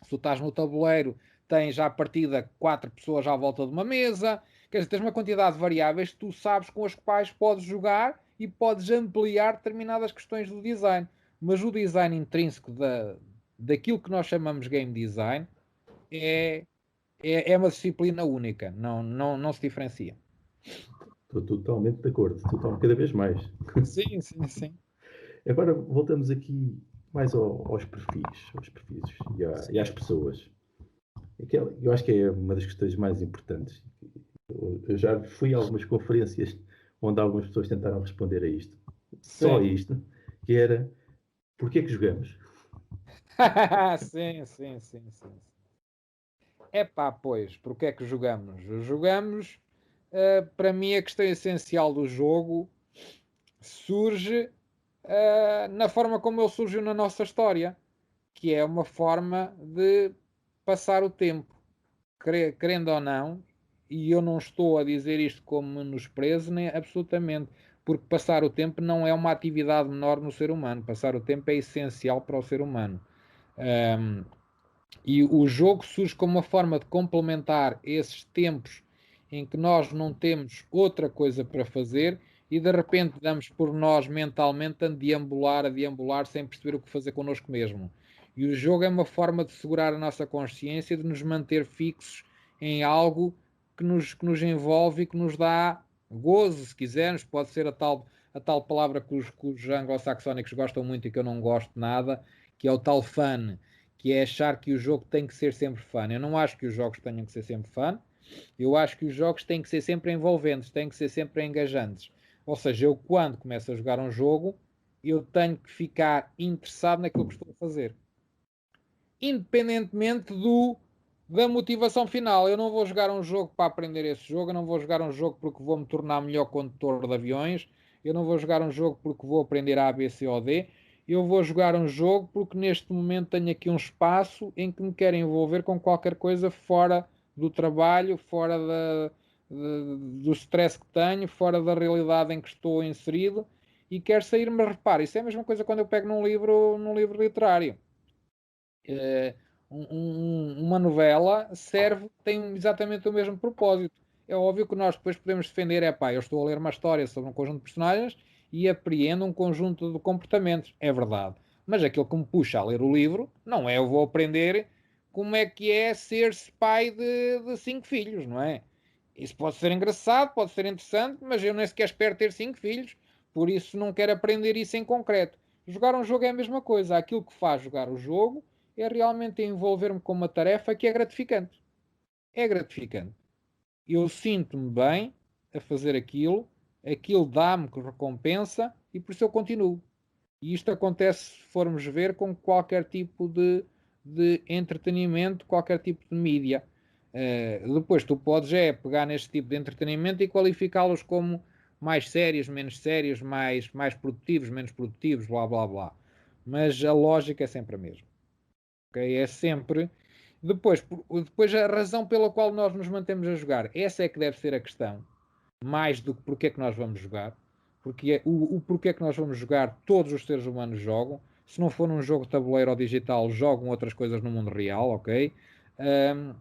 se tu estás no tabuleiro tens já a partida 4 pessoas à volta de uma mesa, quer dizer, tens uma quantidade de variáveis que tu sabes com as quais podes jogar e podes ampliar determinadas questões do design. Mas o design intrínseco daquilo que nós chamamos game design é, é uma disciplina única, não se diferencia. Estou totalmente de acordo, cada vez mais. Sim, sim, sim. Agora voltamos aqui mais aos perfis e às Sim. pessoas. Eu acho que é uma das questões mais importantes. Eu já fui a algumas conferências onde algumas pessoas tentaram responder a isto. Só Sim. isto, que era porquê que jogamos? Sim, sim, sim, sim. É pá, pois, porque é que jogamos? Jogamos, para mim, a questão essencial do jogo surge na forma como ele surgiu na nossa história, que é uma forma de passar o tempo, querendo ou não, e eu não estou a dizer isto como menosprezo, nem absolutamente, porque passar o tempo não é uma atividade menor no ser humano, passar o tempo é essencial para o ser humano. Um, e o jogo surge como uma forma de complementar esses tempos em que nós não temos outra coisa para fazer e de repente damos por nós mentalmente a deambular sem perceber o que fazer connosco mesmo. E o jogo é uma forma de segurar a nossa consciência, de nos manter fixos em algo que nos envolve e que nos dá gozo, se quisermos. Pode ser a tal palavra que os anglo-saxónicos gostam muito e que eu não gosto nada, que é o tal fun, que é achar que o jogo tem que ser sempre fun. Eu não acho que os jogos tenham que ser sempre fun. Eu acho que os jogos têm que ser sempre envolventes, têm que ser sempre engajantes. Ou seja, eu quando começo a jogar um jogo, eu tenho que ficar interessado naquilo que estou a fazer. Independentemente da motivação final. Eu não vou jogar um jogo para aprender esse jogo, eu não vou jogar um jogo porque vou me tornar melhor condutor de aviões, eu não vou jogar um jogo porque vou aprender A, B, C ou D. Eu vou jogar um jogo porque neste momento tenho aqui um espaço em que me quero envolver com qualquer coisa fora do trabalho, fora do stress que tenho, fora da realidade em que estou inserido e quero sair, mas repare, isso é a mesma coisa quando eu pego num livro literário. Eh, uma novela tem exatamente o mesmo propósito. É óbvio que nós depois podemos defender, pá, eu estou a ler uma história sobre um conjunto de personagens e apreendo um conjunto de comportamentos. É verdade. Mas aquilo que me puxa a ler o livro não é eu vou aprender como é que é ser-se pai de 5 filhos, não é? Isso pode ser engraçado, pode ser interessante, mas eu nem sequer espero ter 5 filhos, por isso não quero aprender isso em concreto. Jogar um jogo é a mesma coisa. Aquilo que faz jogar o jogo é realmente envolver-me com uma tarefa que é gratificante. É gratificante. Eu sinto-me bem a fazer aquilo dá-me recompensa e por isso eu continuo. E isto acontece se formos ver com qualquer tipo de entretenimento, qualquer tipo de mídia. Depois tu podes pegar neste tipo de entretenimento e qualificá-los como mais sérios, mais produtivos, menos produtivos, blá blá blá. Mas a lógica é sempre a mesma. Okay? É sempre Depois a razão pela qual nós nos mantemos a jogar, essa é que deve ser a questão, mais do que porque é que nós vamos jogar, porque o porquê é que nós vamos jogar, todos os seres humanos jogam, se não for num jogo de tabuleiro ou digital, jogam outras coisas no mundo real, ok? Um,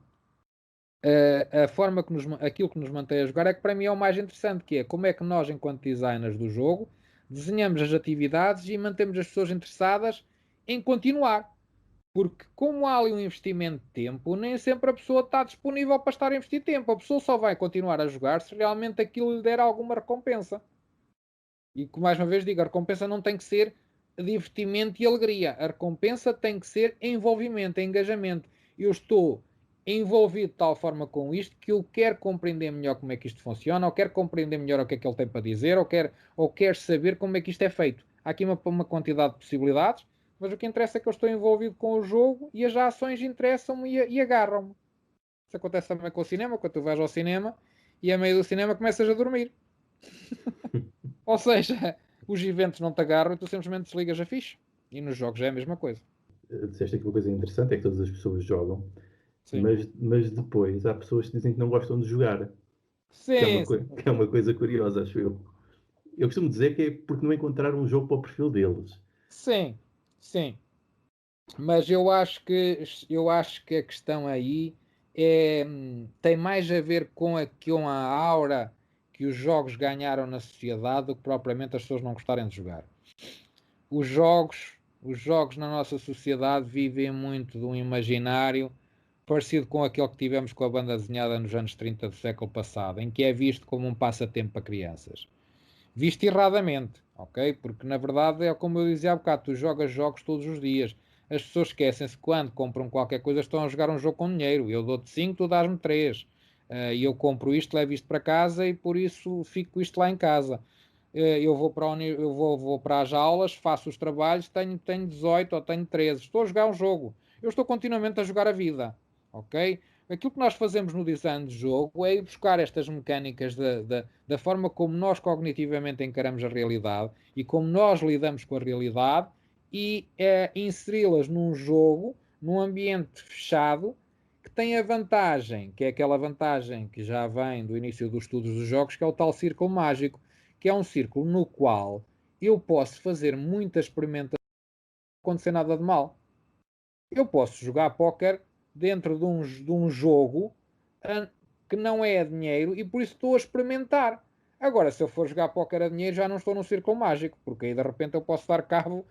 a forma que aquilo que nos mantém a jogar é que para mim é o mais interessante, que é como é que nós, enquanto designers do jogo, desenhamos as atividades e mantemos as pessoas interessadas em continuar. Porque como há ali um investimento de tempo, nem sempre a pessoa está disponível para estar a investir tempo. A pessoa só vai continuar a jogar se realmente aquilo lhe der alguma recompensa. E mais uma vez digo, a recompensa não tem que ser divertimento e alegria. A recompensa tem que ser envolvimento, engajamento. Eu estou envolvido de tal forma com isto que eu quero compreender melhor como é que isto funciona, ou quero compreender melhor o que é que ele tem para dizer, ou quero saber como é que isto é feito. Há aqui uma quantidade de possibilidades, mas o que interessa é que eu estou envolvido com o jogo e as ações interessam-me e agarram-me. Isso acontece também com o cinema, quando tu vais ao cinema e a meio do cinema começas a dormir. Ou seja, os eventos não te agarram e tu simplesmente desligas a ficha. E nos jogos é a mesma coisa. Disseste aqui uma coisa interessante, é que todas as pessoas jogam, Sim. mas depois há pessoas que dizem que não gostam de jogar, Sim, sim, que é uma coisa curiosa, acho eu. Eu costumo dizer que é porque não encontraram um jogo para o perfil deles. sim, sim. Mas eu acho que a questão aí tem mais a ver com a aura que os jogos ganharam na sociedade do que propriamente as pessoas não gostarem de jogar. Os jogos na nossa sociedade vivem muito de um imaginário parecido com aquele que tivemos com a banda desenhada nos anos 30 do século passado, em que é visto como um passatempo para crianças. Visto erradamente, ok? Porque na verdade é como eu dizia há bocado, tu jogas jogos todos os dias. As pessoas esquecem-se que quando compram qualquer coisa estão a jogar um jogo com dinheiro. Eu dou-te 5, tu dás-me 3. E eu compro isto, levo isto para casa e por isso fico com isto lá em casa. Eu vou para as aulas, faço os trabalhos, tenho 18 ou tenho 13. Estou a jogar um jogo. Eu estou continuamente a jogar a vida, ok? Aquilo que nós fazemos no design de jogo é ir buscar estas mecânicas da forma como nós cognitivamente encaramos a realidade e como nós lidamos com a realidade e inseri-las num jogo, num ambiente fechado, que tem a vantagem, que é aquela vantagem que já vem do início dos estudos dos jogos, que é o tal círculo mágico, que é um círculo no qual eu posso fazer muitas experimentações sem acontecer nada de mal. Eu posso jogar póquer dentro de um jogo ah, que não é a dinheiro e por isso estou a experimentar. Agora, se eu for jogar póquer a dinheiro, já não estou num círculo mágico, porque aí de repente eu posso dar cabo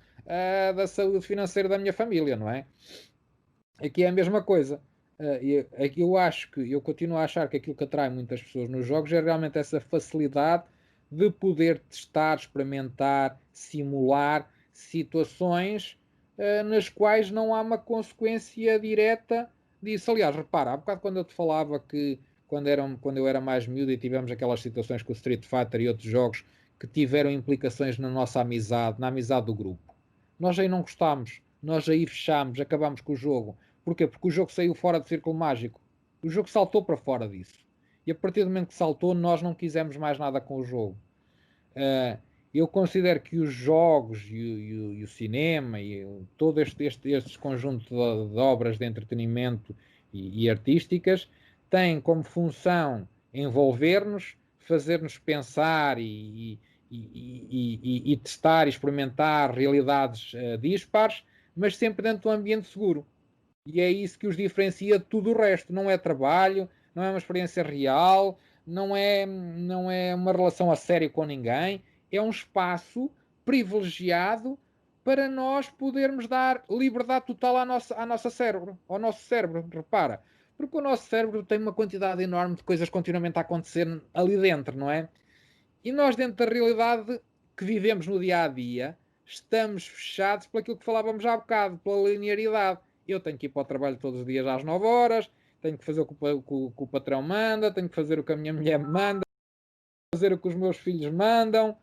da saúde financeira da minha família, não é? Aqui é a mesma coisa. Eu continuo a achar que aquilo que atrai muitas pessoas nos jogos é realmente essa facilidade de poder testar, experimentar, simular situações nas quais não há uma consequência direta disso. Aliás, repara, há bocado quando eu te falava que quando eu era mais miúdo e tivemos aquelas situações com o Street Fighter e outros jogos que tiveram implicações na nossa amizade, na amizade do grupo. Nós aí não gostámos, nós aí fechámos, acabámos com o jogo. Porquê? Porque o jogo saiu fora do círculo mágico. O jogo saltou para fora disso. E a partir do momento que saltou, nós não quisemos mais nada com o jogo. Uh, eu considero que os jogos e o cinema e todo este conjunto de obras de entretenimento e artísticas têm como função envolver-nos, fazer-nos pensar e testar e experimentar realidades dispares, mas sempre dentro de um ambiente seguro. E é isso que os diferencia de tudo o resto. Não é trabalho, não é uma experiência real, não é uma relação a sério com ninguém. É um espaço privilegiado para nós podermos dar liberdade total à nossa cérebro, ao nosso cérebro. Repara, porque o nosso cérebro tem uma quantidade enorme de coisas continuamente a acontecer ali dentro, não é? E nós, dentro da realidade que vivemos no dia a dia, estamos fechados por aquilo que falávamos há bocado, pela linearidade. Eu tenho que ir para o trabalho todos os dias às 9 horas, tenho que fazer o que o patrão manda, tenho que fazer o que a minha mulher me manda, fazer o que os meus filhos mandam,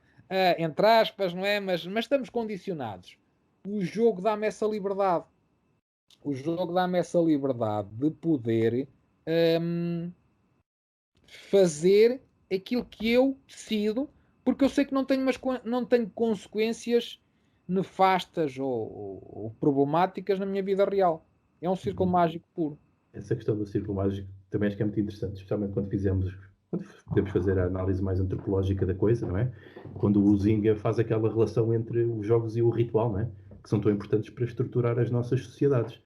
entre aspas, não é? Mas estamos condicionados. O jogo dá-me essa liberdade. O jogo dá-me essa liberdade de poder hum, fazer aquilo que eu decido, porque eu sei que não tenho consequências nefastas ou problemáticas na minha vida real. É um círculo Uhum. mágico puro. essa questão do círculo mágico também acho que é muito interessante, especialmente quando podemos fazer a análise mais antropológica da coisa, não é? Quando o Zinga faz aquela relação entre os jogos e o ritual, não é? Que são tão importantes para estruturar as nossas sociedades.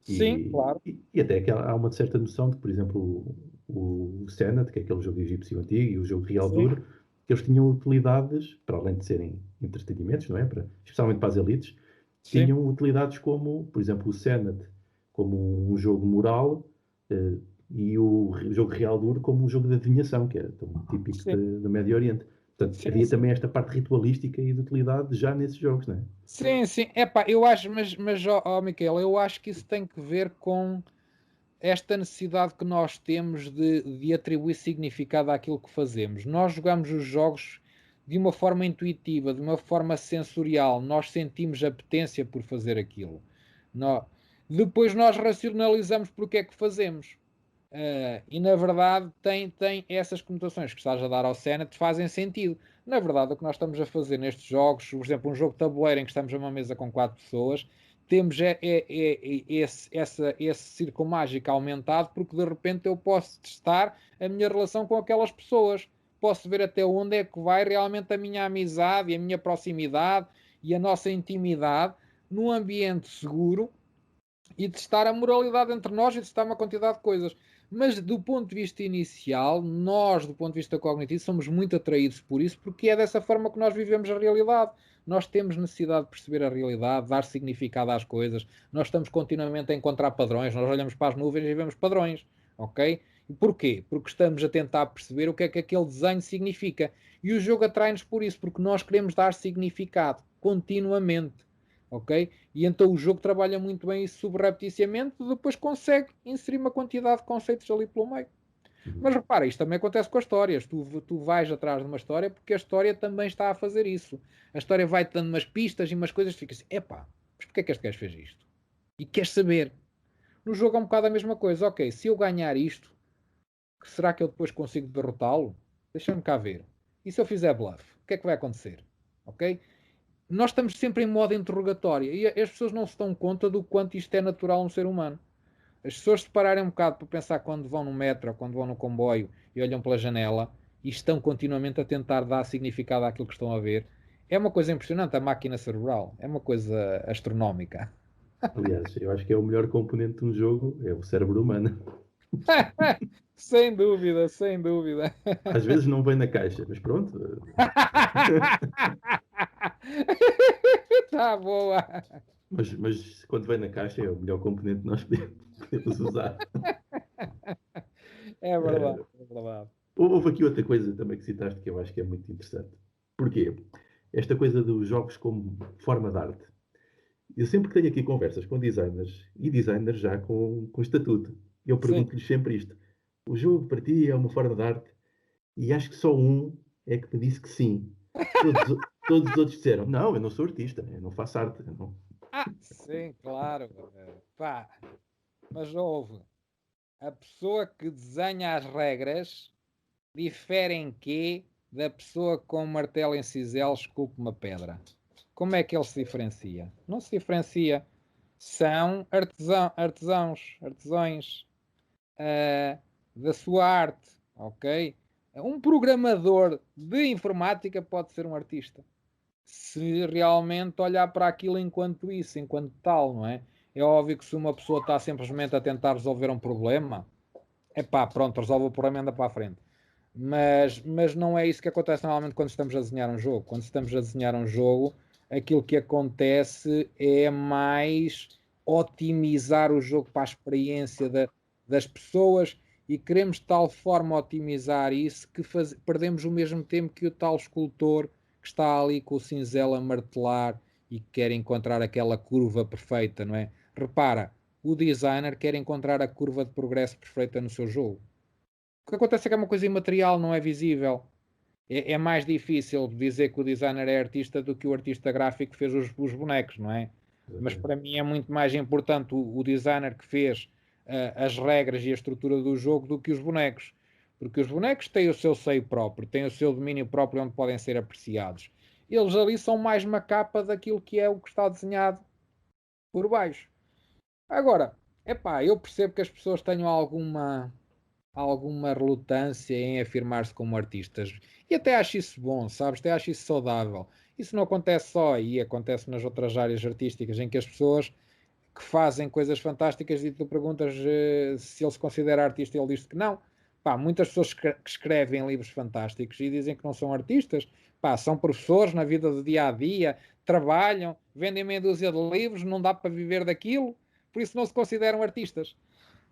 Sim, claro. E até que há uma certa noção de, por exemplo, o Senet, que é aquele jogo egípcio antigo, e o jogo Real Sim, Duro, que eles tinham utilidades, para além de serem entretenimentos, não é? Especialmente para as elites, sim, tinham utilidades como, por exemplo, o Senet, como um jogo moral, eh, e o jogo Real Duro como um jogo de adivinhação, que é tão típico sim, do Médio Oriente. Portanto, sim, havia sim. também esta parte ritualística e de utilidade já nesses jogos, não é? Sim, sim. Epá, eu acho, mas ó, Miquel, eu acho que isso tem que ver com esta necessidade que nós temos de atribuir significado àquilo que fazemos. Nós jogamos os jogos de uma forma intuitiva, de uma forma sensorial, nós sentimos apetência por fazer aquilo. Nó- Depois nós racionalizamos porque é que fazemos. E na verdade tem essas conotações que estás a dar ao Senet fazem sentido. Na verdade, o que nós estamos a fazer nestes jogos, por exemplo, um jogo de tabuleiro em que estamos a uma mesa com quatro pessoas, temos esse círculo mágico aumentado porque de repente eu posso testar a minha relação com aquelas pessoas. Posso ver até onde é que vai realmente a minha amizade e a minha proximidade e a nossa intimidade num ambiente seguro e testar a moralidade entre nós e testar uma quantidade de coisas. Mas do ponto de vista inicial, nós, do ponto de vista cognitivo, somos muito atraídos por isso, porque é dessa forma que nós vivemos a realidade. Nós temos necessidade de perceber a realidade, dar significado às coisas. Nós estamos continuamente a encontrar padrões. Nós olhamos para as nuvens e vemos padrões, ok? E porquê? Porque estamos a tentar perceber o que é que aquele desenho significa. E o jogo atrai-nos por isso, porque nós queremos dar significado continuamente, ok? E então o jogo trabalha muito bem isso subrepticiamente, depois consegue inserir uma quantidade de conceitos ali pelo meio. Mas repara, isto também acontece com as histórias. Tu vais atrás de uma história porque a história também está a fazer isso. A história vai-te dando umas pistas e umas coisas, fica assim, epá, mas porquê é que este gajo fez isto? E queres saber. No jogo é um bocado a mesma coisa. Ok, se eu ganhar isto, será que eu depois consigo derrotá-lo? Deixa-me cá ver. E se eu fizer bluff? O que é que vai acontecer? Ok? Nós estamos sempre em modo interrogatório e as pessoas não se dão conta do quanto isto é natural no ser humano. As pessoas se pararem um bocado para pensar quando vão no metro ou quando vão no comboio e olham pela janela e estão continuamente a tentar dar significado àquilo que estão a ver, é uma coisa impressionante. A máquina cerebral é uma coisa astronómica. Aliás, eu acho que é o melhor componente de um jogo, é o cérebro humano. Sem dúvida, sem dúvida. Às vezes não vem na caixa, mas pronto. Tá boa. Mas quando vem na caixa é o melhor componente que nós podemos usar. É verdade, Eh, é verdade. Houve aqui outra coisa também que citaste que eu acho que é muito interessante. Porquê? Esta coisa dos jogos como forma de arte. Eu sempre que tenho aqui conversas com designers e designers já com estatuto, eu Sim. pergunto-lhes sempre isto. O jogo para ti é uma forma de arte? E acho que só um é que me disse que sim. Todos os outros disseram: não, eu não sou artista, eu não faço arte. Eu não... Sim, claro. Pá, mas houve. A pessoa que desenha as regras difere em quê da pessoa que com um martelo em cisel esculpe uma pedra? Como é que ele se diferencia? Não se diferencia. São artesãos da sua arte, ok? Um programador de informática pode ser um artista se realmente olhar para aquilo enquanto isso, enquanto tal, não é? É óbvio que se uma pessoa está simplesmente a tentar resolver um problema, é pá, pronto, resolve o problema e anda para a frente. Mas não é isso que acontece normalmente quando estamos a desenhar um jogo. Quando estamos a desenhar um jogo, aquilo que acontece é mais otimizar o jogo para a experiência das pessoas e queremos de tal forma otimizar isso que perdemos o mesmo tempo que o tal escultor que está ali com o cinzel a martelar e quer encontrar aquela curva perfeita, não é? Repara, o designer quer encontrar a curva de progresso perfeita no seu jogo. O que acontece é que é uma coisa imaterial, não é visível. É mais difícil dizer que o designer é artista do que o artista gráfico que fez os bonecos, não é? Mas para mim é muito mais importante o designer que fez as regras e a estrutura do jogo do que os bonecos. Porque os bonecos têm o seu seio próprio, têm o seu domínio próprio onde podem ser apreciados. Eles ali são mais uma capa daquilo que é o que está desenhado por baixo. Agora, Epá, eu percebo que as pessoas tenham alguma relutância em afirmar-se como artistas. E até acho isso bom, sabes? Até acho isso saudável. Isso não acontece só aí, acontece nas outras áreas artísticas, em que as pessoas que fazem coisas fantásticas e tu perguntas se ele se considera artista e ele diz que não. Pá, muitas pessoas que escrevem livros fantásticos e dizem que não são artistas, pá, são professores na vida do dia a dia, trabalham, vendem meia dúzia de livros, não dá para viver daquilo, por isso não se consideram artistas.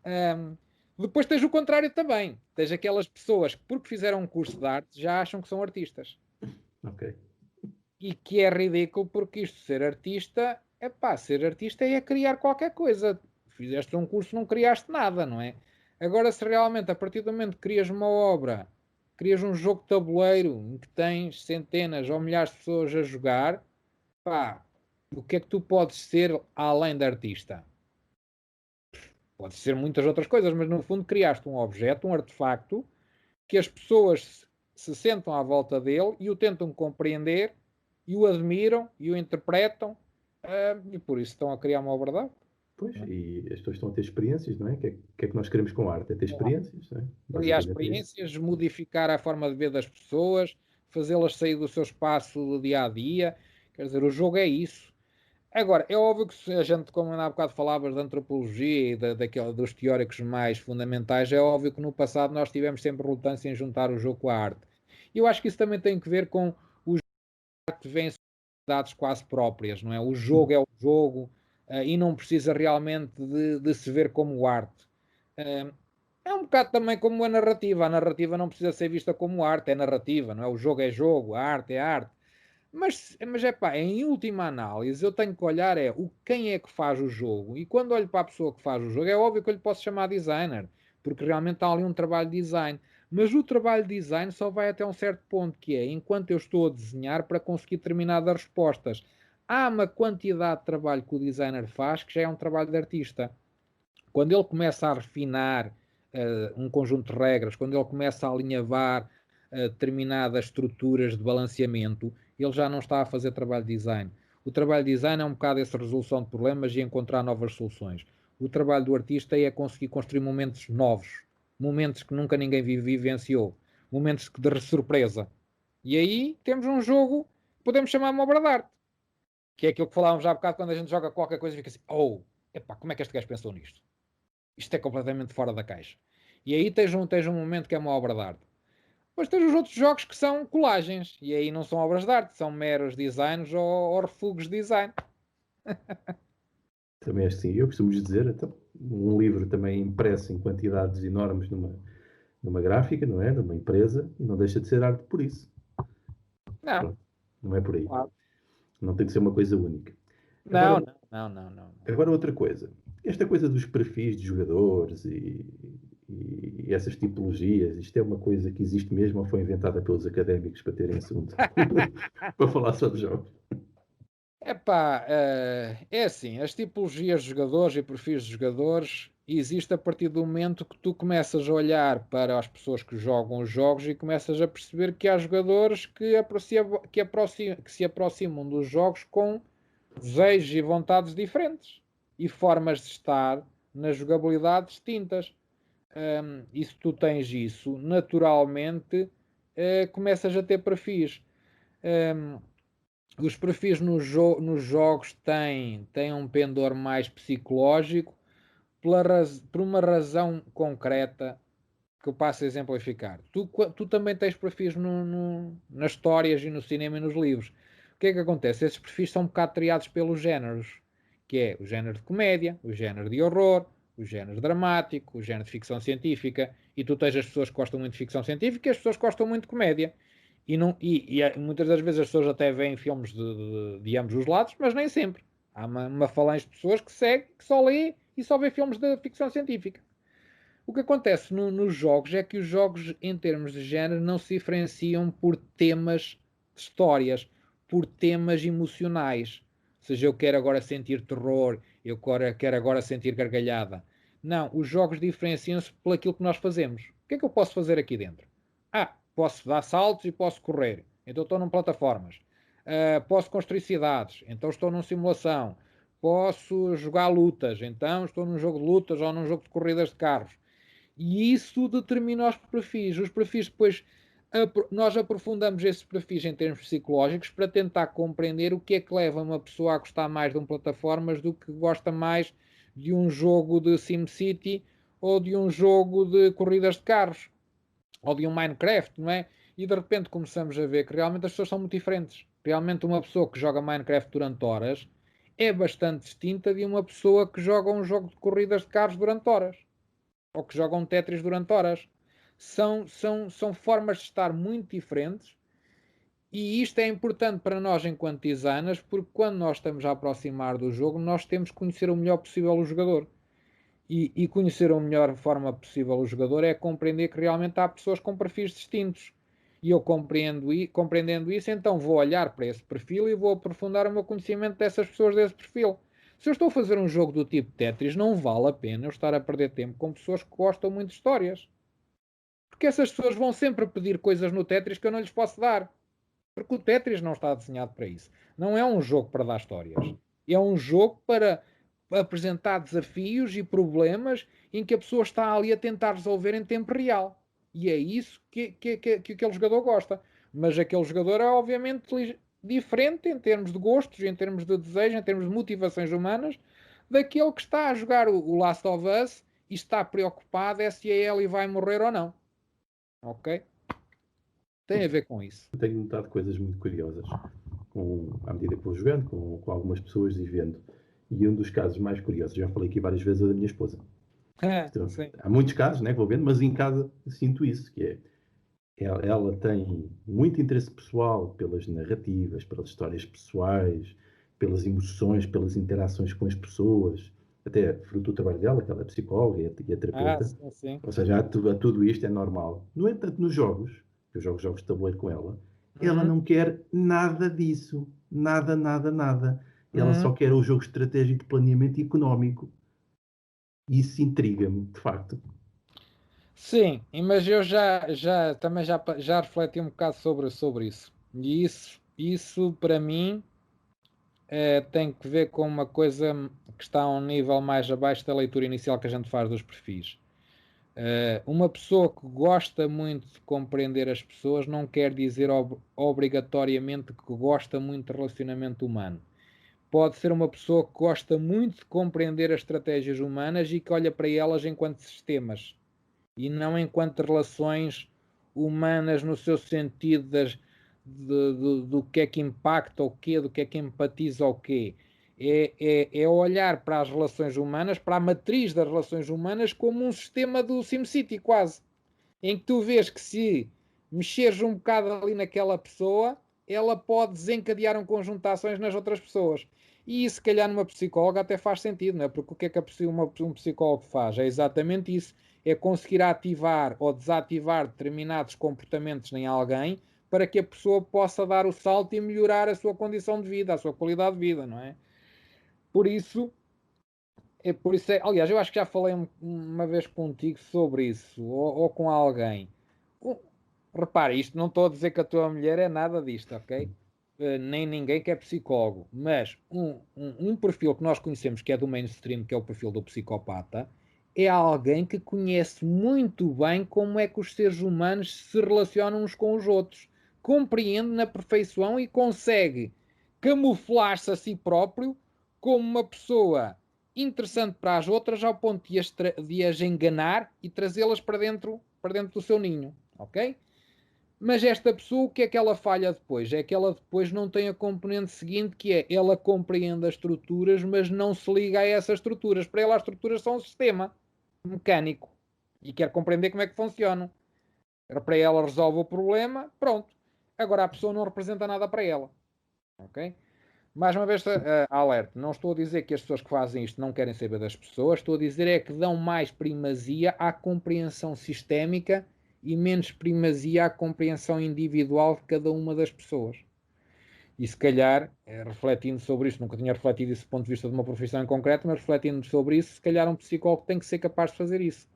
Ahm, Depois tens o contrário também. Tens aquelas pessoas que, porque fizeram um curso de arte, já acham que são artistas. Ok. E que é ridículo porque isto, ser artista, é pá, ser artista é criar qualquer coisa. Fizeste um curso, não criaste nada, não é? Agora, se realmente, a partir do momento que crias uma obra, crias um jogo de tabuleiro em que tens centenas ou milhares de pessoas a jogar, pá, o que é que tu podes ser além de artista? Pode ser muitas outras coisas, mas no fundo criaste um objeto, um artefacto, que as pessoas se sentam à volta dele e o tentam compreender e o admiram e o interpretam, e por isso estão a criar uma obra de arte. Pois, Não é? e as pessoas estão a ter experiências, não é? O que é que nós queremos com a arte? É ter experiências, não é? Criar Basicamente é isso. experiências, modificar a forma de ver das pessoas, fazê-las sair do seu espaço do dia a dia. Quer dizer, o jogo é isso. Agora, é óbvio que se a gente, como há bocado falavas da antropologia e dos teóricos mais fundamentais, é óbvio que no passado nós tivemos sempre relutância em juntar o jogo com a arte. E eu acho que isso também tem que ver com arte vem dados quase próprias, não é? O jogo é o jogo e não precisa realmente de se ver como arte. Uh, É um bocado também como a narrativa. A narrativa não precisa ser vista como arte, é narrativa, não é? O jogo é jogo, a arte é arte. Mas é pá, em última análise, eu tenho que olhar quem é que faz o jogo. E quando olho para a pessoa que faz o jogo, é óbvio que eu lhe posso chamar designer, porque realmente há ali um trabalho de design. Mas o trabalho de design só vai até um certo ponto, que é enquanto eu estou a desenhar para conseguir determinadas respostas. Há uma quantidade de trabalho que o designer faz que já é um trabalho de artista. Quando ele começa a refinar um conjunto de regras, quando ele começa a alinhavar determinadas estruturas de balanceamento, ele já não está a fazer trabalho de design. O trabalho de design é um bocado essa resolução de problemas e encontrar novas soluções. O trabalho do artista é conseguir construir momentos novos, momentos que nunca ninguém vivenciou, momentos de surpresa. E aí temos um jogo que podemos chamar uma obra de arte, que é aquilo que falávamos já há bocado quando a gente joga qualquer coisa e fica assim, oh, epá, como é que este gajo pensou nisto? Isto é completamente fora da caixa. E aí tens um momento que é uma obra de arte. Depois tens os outros jogos que são colagens, e aí não são obras de arte, são meros designs ou refugos de design. Também é assim. Eu costumo dizer, então, um livro também impresso em quantidades enormes numa gráfica, não é? Numa empresa, e não deixa de ser arte por isso. Não, Pronto, não é por aí. claro. Não tem que ser uma coisa única. Agora, Não, não, não, não, não, não. agora outra coisa. Esta coisa dos perfis de jogadores e essas tipologias, isto é uma coisa que existe mesmo ou foi inventada pelos académicos para terem assunto? Para falar só de jogos. Epá, é assim, as tipologias de jogadores e perfis de jogadores existem a partir do momento que tu começas a olhar para as pessoas que jogam os jogos e começas a perceber que há jogadores que se aproximam dos jogos com desejos e vontades diferentes e formas de estar na jogabilidade distintas. E se tu tens isso, naturalmente começas a ter perfis. Um, os perfis nos jogos têm um pendor mais psicológico por uma razão concreta que eu passo a exemplificar. Tu também tens perfis nas histórias e no cinema e nos livros. O que é que acontece? Esses perfis são um bocado triados pelos géneros, que é o género de comédia, o género de horror, o género dramático, o género de ficção científica, e tu tens as pessoas que gostam muito de ficção científica e as pessoas que gostam muito de comédia. Muitas das vezes as pessoas até veem filmes de ambos os lados, mas nem sempre. Há uma falange de pessoas que segue, que só lê e só vê filmes de ficção científica. O que acontece nos jogos é que os jogos, em termos de género, não se diferenciam por temas de histórias, por temas emocionais. Ou seja, eu quero agora sentir terror, quero agora sentir gargalhada. Não, os jogos diferenciam-se por aquilo que nós fazemos. O que é que eu posso fazer aqui dentro? Posso dar saltos e posso correr. Então estou num plataformas. Posso construir cidades. Então estou numa simulação. posso jogar lutas, então estou num jogo de lutas ou num jogo de corridas de carros. E isso determina os perfis. Os perfis depois, nós aprofundamos esses perfis em termos psicológicos para tentar compreender o que é que leva uma pessoa a gostar mais de um plataformas do que gosta mais de um jogo de SimCity ou de um jogo de corridas de carros ou de um Minecraft, não é? E de repente começamos a ver que realmente as pessoas são muito diferentes. Realmente uma pessoa que joga Minecraft durante horas é bastante distinta de uma pessoa que joga um jogo de corridas de carros durante horas ou que jogam Tetris durante horas. São formas de estar muito diferentes e isto é importante para nós enquanto designers porque quando nós estamos a aproximar do jogo nós temos que conhecer o melhor possível o jogador. E conhecer a melhor forma possível o jogador é compreender que realmente há pessoas com perfis distintos. E eu compreendendo isso, então vou olhar para esse perfil e vou aprofundar o meu conhecimento dessas pessoas desse perfil. Se eu estou a fazer um jogo do tipo Tetris, não vale a pena eu estar a perder tempo com pessoas que gostam muito de histórias. Porque essas pessoas vão sempre pedir coisas no Tetris que eu não lhes posso dar. Porque o Tetris não está desenhado para isso. Não é um jogo para dar histórias. É um jogo para apresentar desafios e problemas em que a pessoa está ali a tentar resolver em tempo real. E é isso que aquele jogador gosta. Mas aquele jogador é obviamente diferente em termos de gostos, em termos de desejo, em termos de motivações humanas, daquele que está a jogar o Last of Us e está preocupado é se a Ellie vai morrer ou não. Ok? Tem a ver com isso. Eu tenho notado coisas muito curiosas à medida que vou jogando, com algumas pessoas e vendo. E um dos casos mais curiosos, já falei aqui várias vezes, é da minha esposa. Então, Sim. há muitos casos, né, que vou vendo, mas em casa sinto isso, que é ela tem muito interesse pessoal pelas narrativas, pelas histórias pessoais, pelas emoções, pelas interações com as pessoas, até fruto do trabalho dela, que ela é psicóloga e é terapeuta. Sim, sim. Ou seja, tudo isto é normal. No entanto, nos jogos, eu jogo jogos de tabuleiro com ela Uhum, não quer nada disso. Nada, nada, nada. Ela só uhum. quer o jogo estratégico de planeamento económico. E isso intriga-me, de facto. Sim, mas eu também já refleti um bocado sobre isso. E isso para mim tem que ver com uma coisa que está a um nível mais abaixo da leitura inicial que a gente faz dos perfis. Uma pessoa que gosta muito de compreender as pessoas não quer dizer obrigatoriamente que gosta muito de relacionamento humano. Pode ser uma pessoa que gosta muito de compreender as estratégias humanas e que olha para elas enquanto sistemas e não enquanto relações humanas no seu sentido do que é que impacta o quê, do que é que empatiza o quê. É olhar para as relações humanas, para a matriz das relações humanas, como um sistema do SimCity, quase. Em que tu vês que se mexeres um bocado ali naquela pessoa, ela pode desencadear um conjunto de ações nas outras pessoas. E isso, se calhar, numa psicóloga até faz sentido, não é? Porque o que é que um psicólogo faz? É exatamente isso. É conseguir ativar ou desativar determinados comportamentos em alguém para que a pessoa possa dar o salto e melhorar a sua condição de vida, a sua qualidade de vida, não é? Por isso, aliás, eu acho que já falei uma vez contigo sobre isso, ou com alguém. Repare, isto não estou a dizer que a tua mulher é nada disto, ok? Nem ninguém que é psicólogo, mas um perfil que nós conhecemos que é do mainstream, que é o perfil do psicopata, é alguém que conhece muito bem como é que os seres humanos se relacionam uns com os outros, compreende na perfeição e consegue camuflar-se a si próprio como uma pessoa interessante para as outras ao ponto de as enganar e trazê-las para dentro do seu ninho, ok? Mas esta pessoa, o que é que ela falha depois? É que ela depois não tem a componente seguinte, que é ela compreende as estruturas, mas não se liga a essas estruturas. Para ela, as estruturas são um sistema mecânico e quer compreender como é que funcionam. Para ela, resolve o problema, pronto. Agora, a pessoa não representa nada para ela. Ok? Mais uma vez, alerta. Não estou a dizer que as pessoas que fazem isto não querem saber das pessoas, estou a dizer é que dão mais primazia à compreensão sistémica e menos primazia à compreensão individual de cada uma das pessoas. E se calhar, refletindo sobre isso, nunca tinha refletido isso do ponto de vista de uma profissão em concreto, mas refletindo sobre isso, se calhar um psicólogo tem que ser capaz de fazer isso.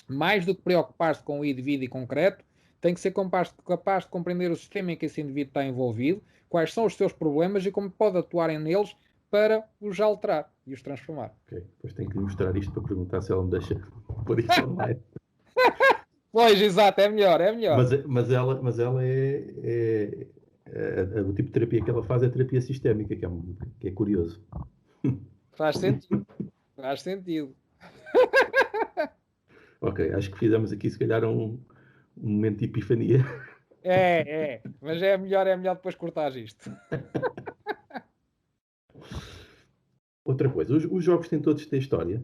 Mais do que preocupar-se com o indivíduo concreto, tem que ser capaz de compreender o sistema em que esse indivíduo está envolvido, quais são os seus problemas e como pode atuar neles para os alterar e os transformar. Ok, depois tenho que lhe mostrar isto para perguntar se ela me deixa pôr isso online. Pois, exato, é melhor, é melhor. Mas ela o tipo de terapia que ela faz é terapia sistémica, que é curioso. Faz sentido, faz sentido. Ok, acho que fizemos aqui se calhar um momento de epifania. Mas é melhor depois cortar isto. Outra coisa, os jogos têm todos ter história.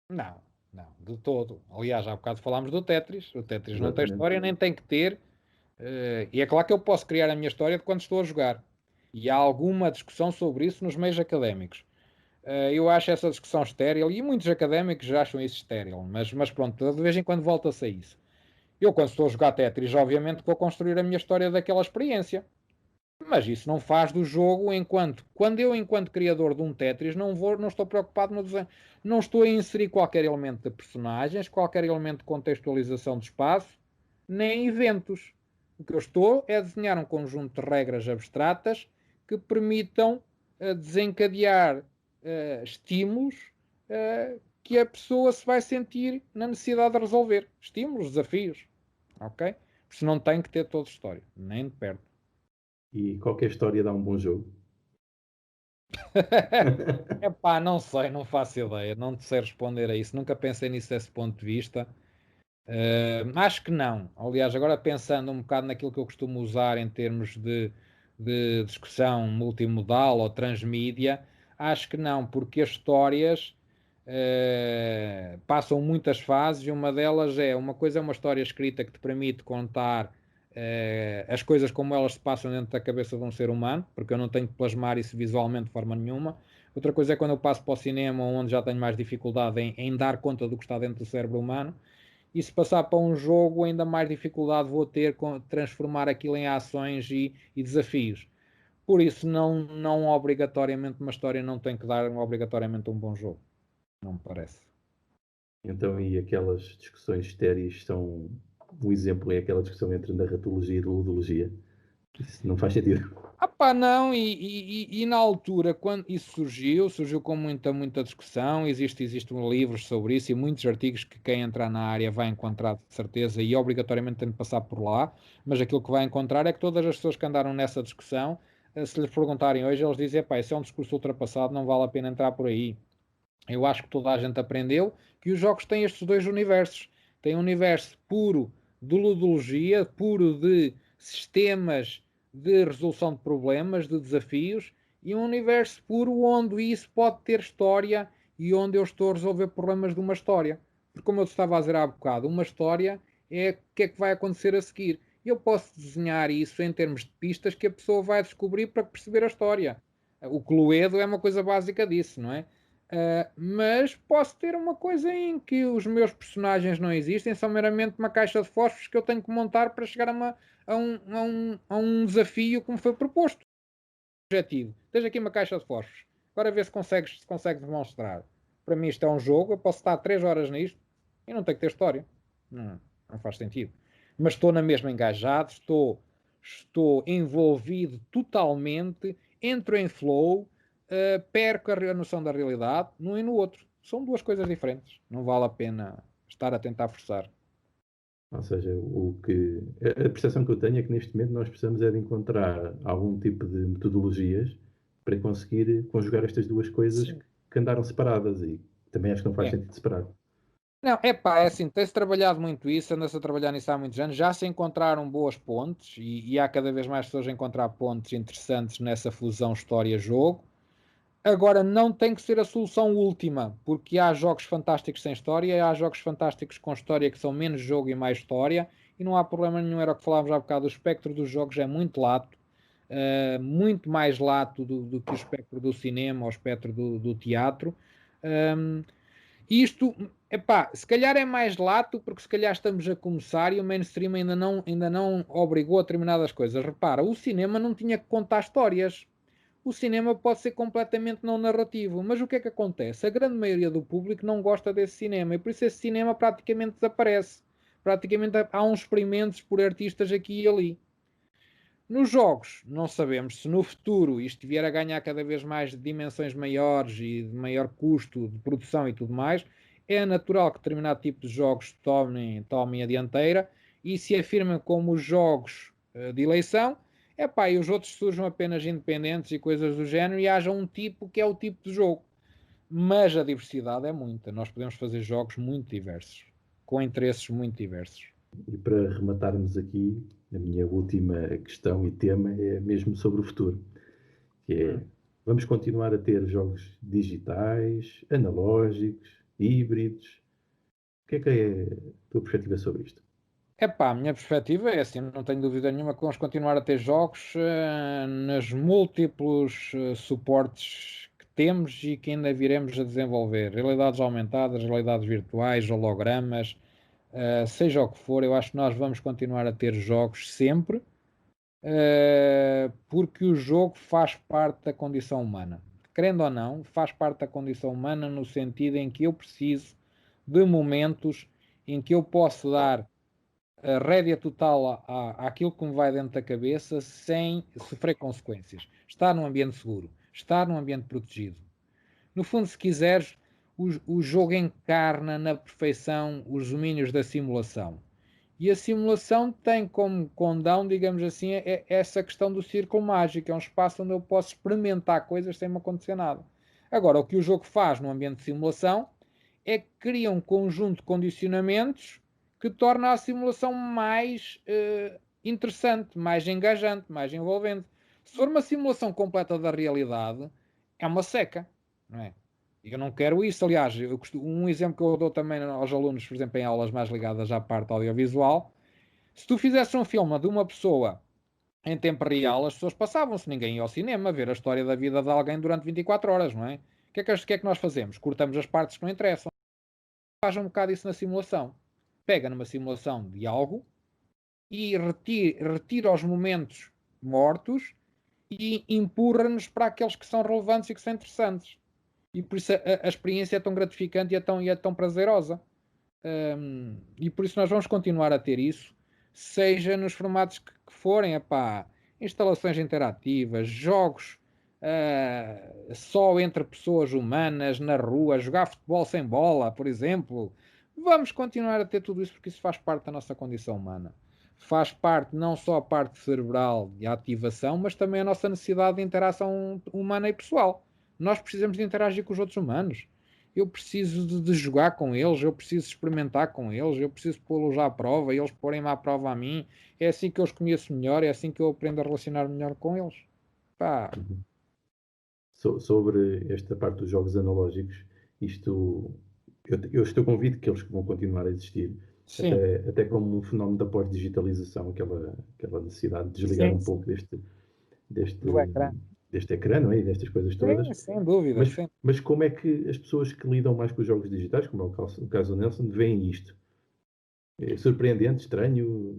Não, não, de todo. Aliás, há bocado falámos do Tetris. O Tetris não tem Exatamente. história, nem tem que ter. E é claro que eu posso criar a minha história de quando estou a jogar. E há alguma discussão sobre isso nos meios académicos. Eu acho essa discussão estéril e muitos académicos já acham isso estéril, mas pronto, de vez em quando volta-se a isso. Eu, quando estou a jogar Tetris, obviamente vou construir a minha história daquela experiência. Mas isso não faz do jogo quando eu, enquanto criador de um Tetris, não estou preocupado no desenho, não estou a inserir qualquer elemento de personagens, qualquer elemento de contextualização de espaço, nem eventos. O que eu estou é a desenhar um conjunto de regras abstratas que permitam desencadear estímulos que a pessoa se vai sentir na necessidade de resolver. Estímulos, desafios. Ok? Por isso não tem que ter toda a história, nem de perto. E qualquer história dá um bom jogo. Epá, não sei, não faço ideia, não te sei responder a isso, nunca pensei nisso desse ponto de vista. Acho que não. Aliás, agora pensando um bocado naquilo que eu costumo usar em termos de discussão multimodal ou transmídia, acho que não, porque as histórias passam muitas fases e uma delas uma coisa é uma história escrita que te permite contar as coisas como elas se passam dentro da cabeça de um ser humano, porque eu não tenho que plasmar isso visualmente de forma nenhuma. Outra coisa é quando eu passo para o cinema, onde já tenho mais dificuldade em dar conta do que está dentro do cérebro humano. E se passar para um jogo, ainda mais dificuldade vou ter com transformar aquilo em ações e desafios. Por isso, não obrigatoriamente uma história não tem que dar obrigatoriamente um bom jogo. Não me parece. Então, e aquelas discussões estéreis são um exemplo, é aquela discussão entre narratologia e ludologia. Isso não faz sentido. Ah pá, não, e na altura, quando isso surgiu com muita discussão, existem livros sobre isso e muitos artigos que quem entrar na área vai encontrar de certeza e obrigatoriamente tem de passar por lá, mas aquilo que vai encontrar é que todas as pessoas que andaram nessa discussão, se lhes perguntarem hoje, eles dizem, pá, isso é um discurso ultrapassado, não vale a pena entrar por aí. Eu acho que toda a gente aprendeu que os jogos têm estes dois universos. Tem um universo puro de ludologia, puro de sistemas de resolução de problemas, de desafios, e um universo puro onde isso pode ter história e onde eu estou a resolver problemas de uma história. Porque, como eu estava a dizer há bocado, uma história é o que é que vai acontecer a seguir. Eu posso desenhar isso em termos de pistas que a pessoa vai descobrir para perceber a história. O Cluedo é uma coisa básica disso, não é? Mas posso ter uma coisa em que os meus personagens não existem, são meramente uma caixa de fósforos que eu tenho que montar para chegar a um desafio como foi proposto. Objetivo. Tens aqui uma caixa de fósforos. Agora vê se consegues demonstrar. Para mim isto é um jogo, eu posso estar 3 horas nisto e não tenho que ter história. Não faz sentido. Mas estou na mesma engajado, estou envolvido totalmente, entro em flow, perco a noção da realidade num e no outro. São duas coisas diferentes. Não vale a pena estar a tentar forçar. Ou seja, a percepção que eu tenho é que neste momento nós precisamos é de encontrar algum tipo de metodologias para conseguir conjugar estas duas coisas Sim. que andaram separadas e também acho que não faz É. sentido separar. Não, é pá, é assim, tem-se trabalhado muito isso, anda-se a trabalhar nisso há muitos anos, já se encontraram boas pontes e há cada vez mais pessoas a encontrar pontes interessantes nessa fusão história-jogo. Agora, não tem que ser a solução última, porque há jogos fantásticos sem história, e há jogos fantásticos com história que são menos jogo e mais história, e não há problema nenhum, era o que falávamos há bocado, o espectro dos jogos é muito lato, muito mais lato do que o espectro do cinema ou o espectro do teatro. Um, Isto, epá, se calhar é mais lato, porque se calhar estamos a começar e o mainstream ainda não obrigou a determinadas coisas. Repara, o cinema não tinha que contar histórias. O cinema pode ser completamente não narrativo, mas o que é que acontece? A grande maioria do público não gosta desse cinema e por isso esse cinema praticamente desaparece. Praticamente há uns experimentos por artistas aqui e ali. Nos jogos, não sabemos se no futuro isto vier a ganhar cada vez mais dimensões maiores e de maior custo de produção e tudo mais. É natural que determinado tipo de jogos tomem a dianteira e se afirmem como os jogos de eleição. Epá, e os outros surjam apenas independentes e coisas do género e haja um tipo que é o tipo de jogo. Mas a diversidade é muita. Nós podemos fazer jogos muito diversos, com interesses muito diversos. E para rematarmos aqui, a minha última questão e tema é mesmo sobre o futuro, que é, vamos continuar a ter jogos digitais, analógicos, híbridos? O que é a tua perspectiva sobre isto? Epá, a minha perspectiva é assim, não tenho dúvida nenhuma que vamos continuar a ter jogos nos múltiplos suportes que temos e que ainda viremos a desenvolver. Realidades aumentadas, realidades virtuais, hologramas, seja o que for, eu acho que nós vamos continuar a ter jogos sempre, porque o jogo faz parte da condição humana. Querendo ou não, faz parte da condição humana no sentido em que eu preciso de momentos em que eu posso dar a rédea total àquilo que me vai dentro da cabeça sem sofrer consequências. Estar num ambiente seguro, estar num ambiente protegido. No fundo, se quiseres, o jogo encarna na perfeição os domínios da simulação. E a simulação tem como condão, digamos assim, essa questão do círculo mágico. É um espaço onde eu posso experimentar coisas sem me acontecer nada. Agora, o que o jogo faz no ambiente de simulação é que cria um conjunto de condicionamentos que torna a simulação mais interessante, mais engajante, mais envolvente. Se for uma simulação completa da realidade, é uma seca, não é? Eu não quero isso. Aliás, um exemplo que eu dou também aos alunos, por exemplo, em aulas mais ligadas à parte audiovisual, se tu fizesse um filme de uma pessoa em tempo real, as pessoas passavam-se, ninguém ia ao cinema ver a história da vida de alguém durante 24 horas, não é? O que é que nós fazemos? Cortamos as partes que não interessam. Faz um bocado isso na simulação. Pega numa simulação de algo e retira os momentos mortos e empurra-nos para aqueles que são relevantes e que são interessantes. E por isso a experiência é tão gratificante e é tão prazerosa. E por isso nós vamos continuar a ter isso, seja nos formatos que forem, epá, instalações interativas, jogos só entre pessoas humanas, na rua, jogar futebol sem bola, por exemplo. Vamos continuar a ter tudo isso porque isso faz parte da nossa condição humana. Faz parte não só a parte cerebral e a ativação, mas também a nossa necessidade de interação humana e pessoal. Nós precisamos de interagir com os outros humanos. Eu preciso de jogar com eles, eu preciso experimentar com eles, eu preciso pô-los à prova, eles porem-me à prova a mim. É assim que eu os conheço melhor, é assim que eu aprendo a relacionar melhor com eles. Pá, Uhum. Sobre esta parte dos jogos analógicos, isto, eu estou convicto que eles vão continuar a existir, sim, até como um fenómeno da pós-digitalização, aquela necessidade de desligar sim, um pouco deste, do ecrã. deste ecrã, não é? E destas coisas todas. Sim, sem dúvida, Mas, sim. mas como é que as pessoas que lidam mais com os jogos digitais, como é o caso do Nelson, veem isto? É surpreendente, estranho?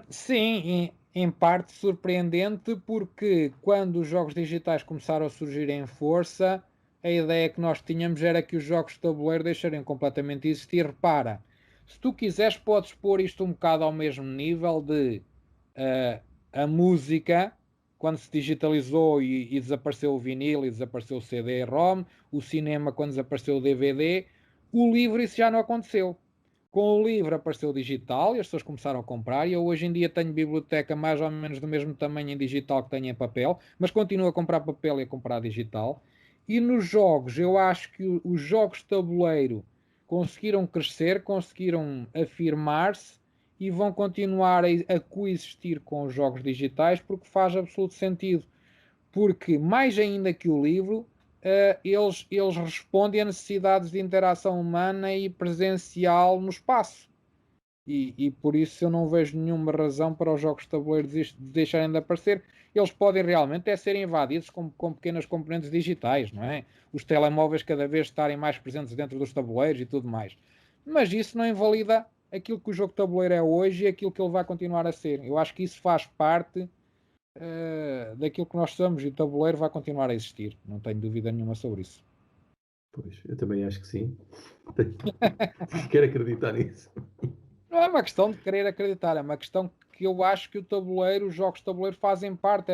Sim, em parte surpreendente, porque quando os jogos digitais começaram a surgir em força, a ideia que nós tínhamos era que os jogos de tabuleiro deixariam completamente de existir. Repara, se tu quiseres, podes pôr isto um bocado ao mesmo nível de a música, quando se digitalizou e desapareceu o vinil e desapareceu o CD-ROM, o cinema, quando desapareceu o DVD, o livro, isso já não aconteceu. Com o livro apareceu o digital e as pessoas começaram a comprar. E eu hoje em dia tenho biblioteca mais ou menos do mesmo tamanho em digital que tenho em papel, mas continuo a comprar papel e a comprar digital. E nos jogos, eu acho que os jogos de tabuleiro conseguiram crescer, conseguiram afirmar-se e vão continuar a coexistir com os jogos digitais porque faz absoluto sentido. Porque, mais ainda que o livro, eles respondem a necessidades de interação humana e presencial no espaço. E por isso eu não vejo nenhuma razão para os jogos de tabuleiro deixarem de aparecer. Eles podem realmente serem invadidos com pequenas componentes digitais, não é? Os telemóveis cada vez estarem mais presentes dentro dos tabuleiros e tudo mais. Mas isso não invalida aquilo que o jogo de tabuleiro é hoje e aquilo que ele vai continuar a ser. Eu acho que isso faz parte daquilo que nós somos e o tabuleiro vai continuar a existir. Não tenho dúvida nenhuma sobre isso. Pois, eu também acho que sim. Quero acreditar nisso. Não é uma questão de querer acreditar, é uma questão porque eu acho que o tabuleiro, os jogos de tabuleiro fazem parte,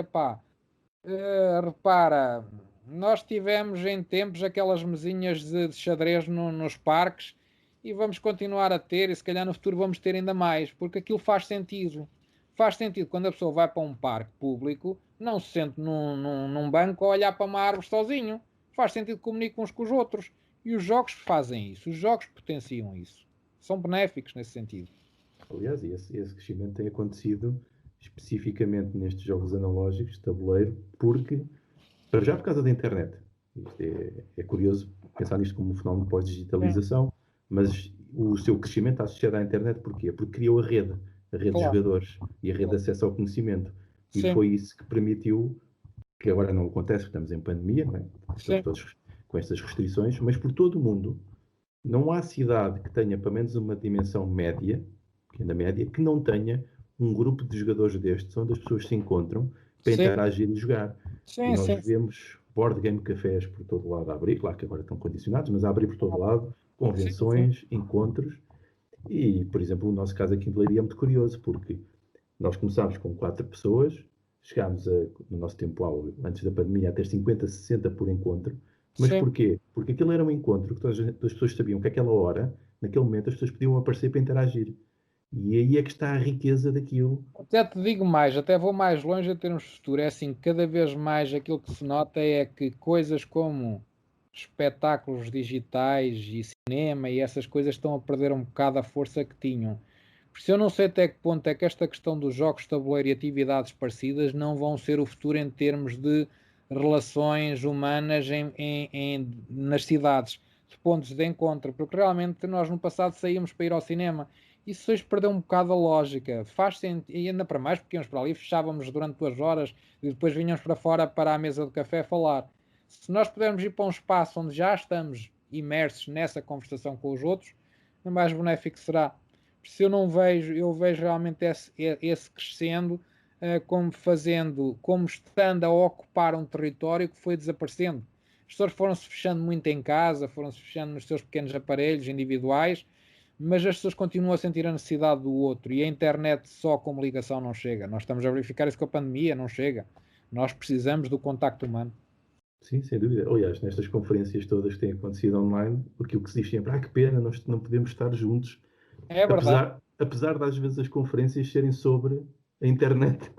repara, nós tivemos em tempos aquelas mesinhas de xadrez nos parques e vamos continuar a ter, e se calhar no futuro vamos ter ainda mais, porque aquilo faz sentido. Faz sentido quando a pessoa vai para um parque público, não se sente num banco a olhar para uma árvore sozinho. Faz sentido que comunique uns com os outros. E os jogos fazem isso, os jogos potenciam isso. São benéficos nesse sentido. Aliás, esse crescimento tem acontecido especificamente nestes jogos analógicos de tabuleiro, porque, para já por causa da internet. Isto é curioso pensar nisto como um fenómeno pós-digitalização, mas o seu crescimento está associado à internet porquê? Porque criou a rede de Claro. jogadores e a rede de acesso ao conhecimento. E Sim. foi isso que permitiu, que agora não acontece, porque estamos em pandemia, não é? Estamos todos com estas restrições, mas por todo o mundo, não há cidade que tenha pelo menos uma dimensão média, pequena média, que não tenha um grupo de jogadores destes, onde as pessoas se encontram para interagir e jogar. E nós vemos board game cafés por todo lado a abrir, claro que agora estão condicionados, mas a abrir por todo lado, convenções, encontros. E, por exemplo, o nosso caso aqui em Leiria é muito curioso, porque nós começámos com 4 pessoas, chegámos no nosso tempo áureo, antes da pandemia, a ter 50, 60 por encontro. Mas porquê? Porque aquilo era um encontro que todas as pessoas sabiam que aquela hora, naquele momento, as pessoas podiam aparecer para interagir. E aí é que está a riqueza daquilo. Até te digo mais, até vou mais longe em termos de futuro. É assim, cada vez mais aquilo que se nota é que coisas como espetáculos digitais e cinema e essas coisas estão a perder um bocado a força que tinham. Por isso eu não sei até que ponto é que esta questão dos jogos de tabuleiro e atividades parecidas não vão ser o futuro em termos de relações humanas nas cidades, de pontos de encontro, porque realmente nós no passado saímos para ir ao cinema. Isso hoje perdeu um bocado a lógica. Faz sentido, e ainda para mais porque íamos para ali, fechávamos durante 2 horas e depois vinhamos para fora para a mesa de café falar. Se nós pudermos ir para um espaço onde já estamos imersos nessa conversação com os outros, mais benéfico será. Se eu não vejo, eu vejo realmente esse crescendo como estando a ocupar um território que foi desaparecendo. As pessoas foram-se fechando muito em casa, foram-se fechando nos seus pequenos aparelhos individuais, mas as pessoas continuam a sentir a necessidade do outro e a internet só como ligação não chega. Nós estamos a verificar isso com a pandemia, não chega. Nós precisamos do contacto humano. Sim, sem dúvida. Aliás, nestas conferências todas que têm acontecido online, porque o que se diz sempre, que pena, nós não podemos estar juntos. É verdade. Apesar de às vezes as conferências serem sobre a internet,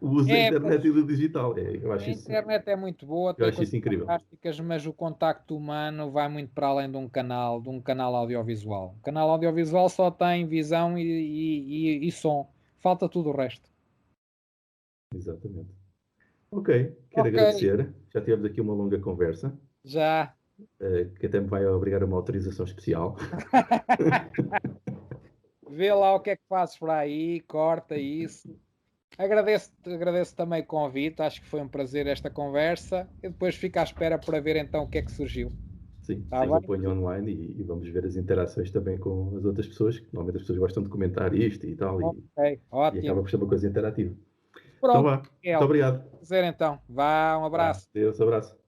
o uso da internet e do digital. Eu acho a internet é muito boa, eu tem acho coisas isso incrível. fantásticas, mas o contacto humano vai muito para além de um canal audiovisual. O canal audiovisual só tem visão e som. Falta tudo o resto. Exatamente. Ok, quero agradecer. Já tivemos aqui uma longa conversa. Já. Que até me vai obrigar a uma autorização especial. Vê lá o que é que fazes por aí, corta isso. Agradeço também o convite, acho que foi um prazer esta conversa e depois fico à espera para ver então o que é que surgiu. Sim, eu ponho online e vamos ver as interações também com as outras pessoas, que normalmente as pessoas gostam de comentar isto e tal, e acaba por ser uma coisa interativa. Pronto, então vá, muito obrigado. Prazer então, vá, um abraço. Deus, abraço.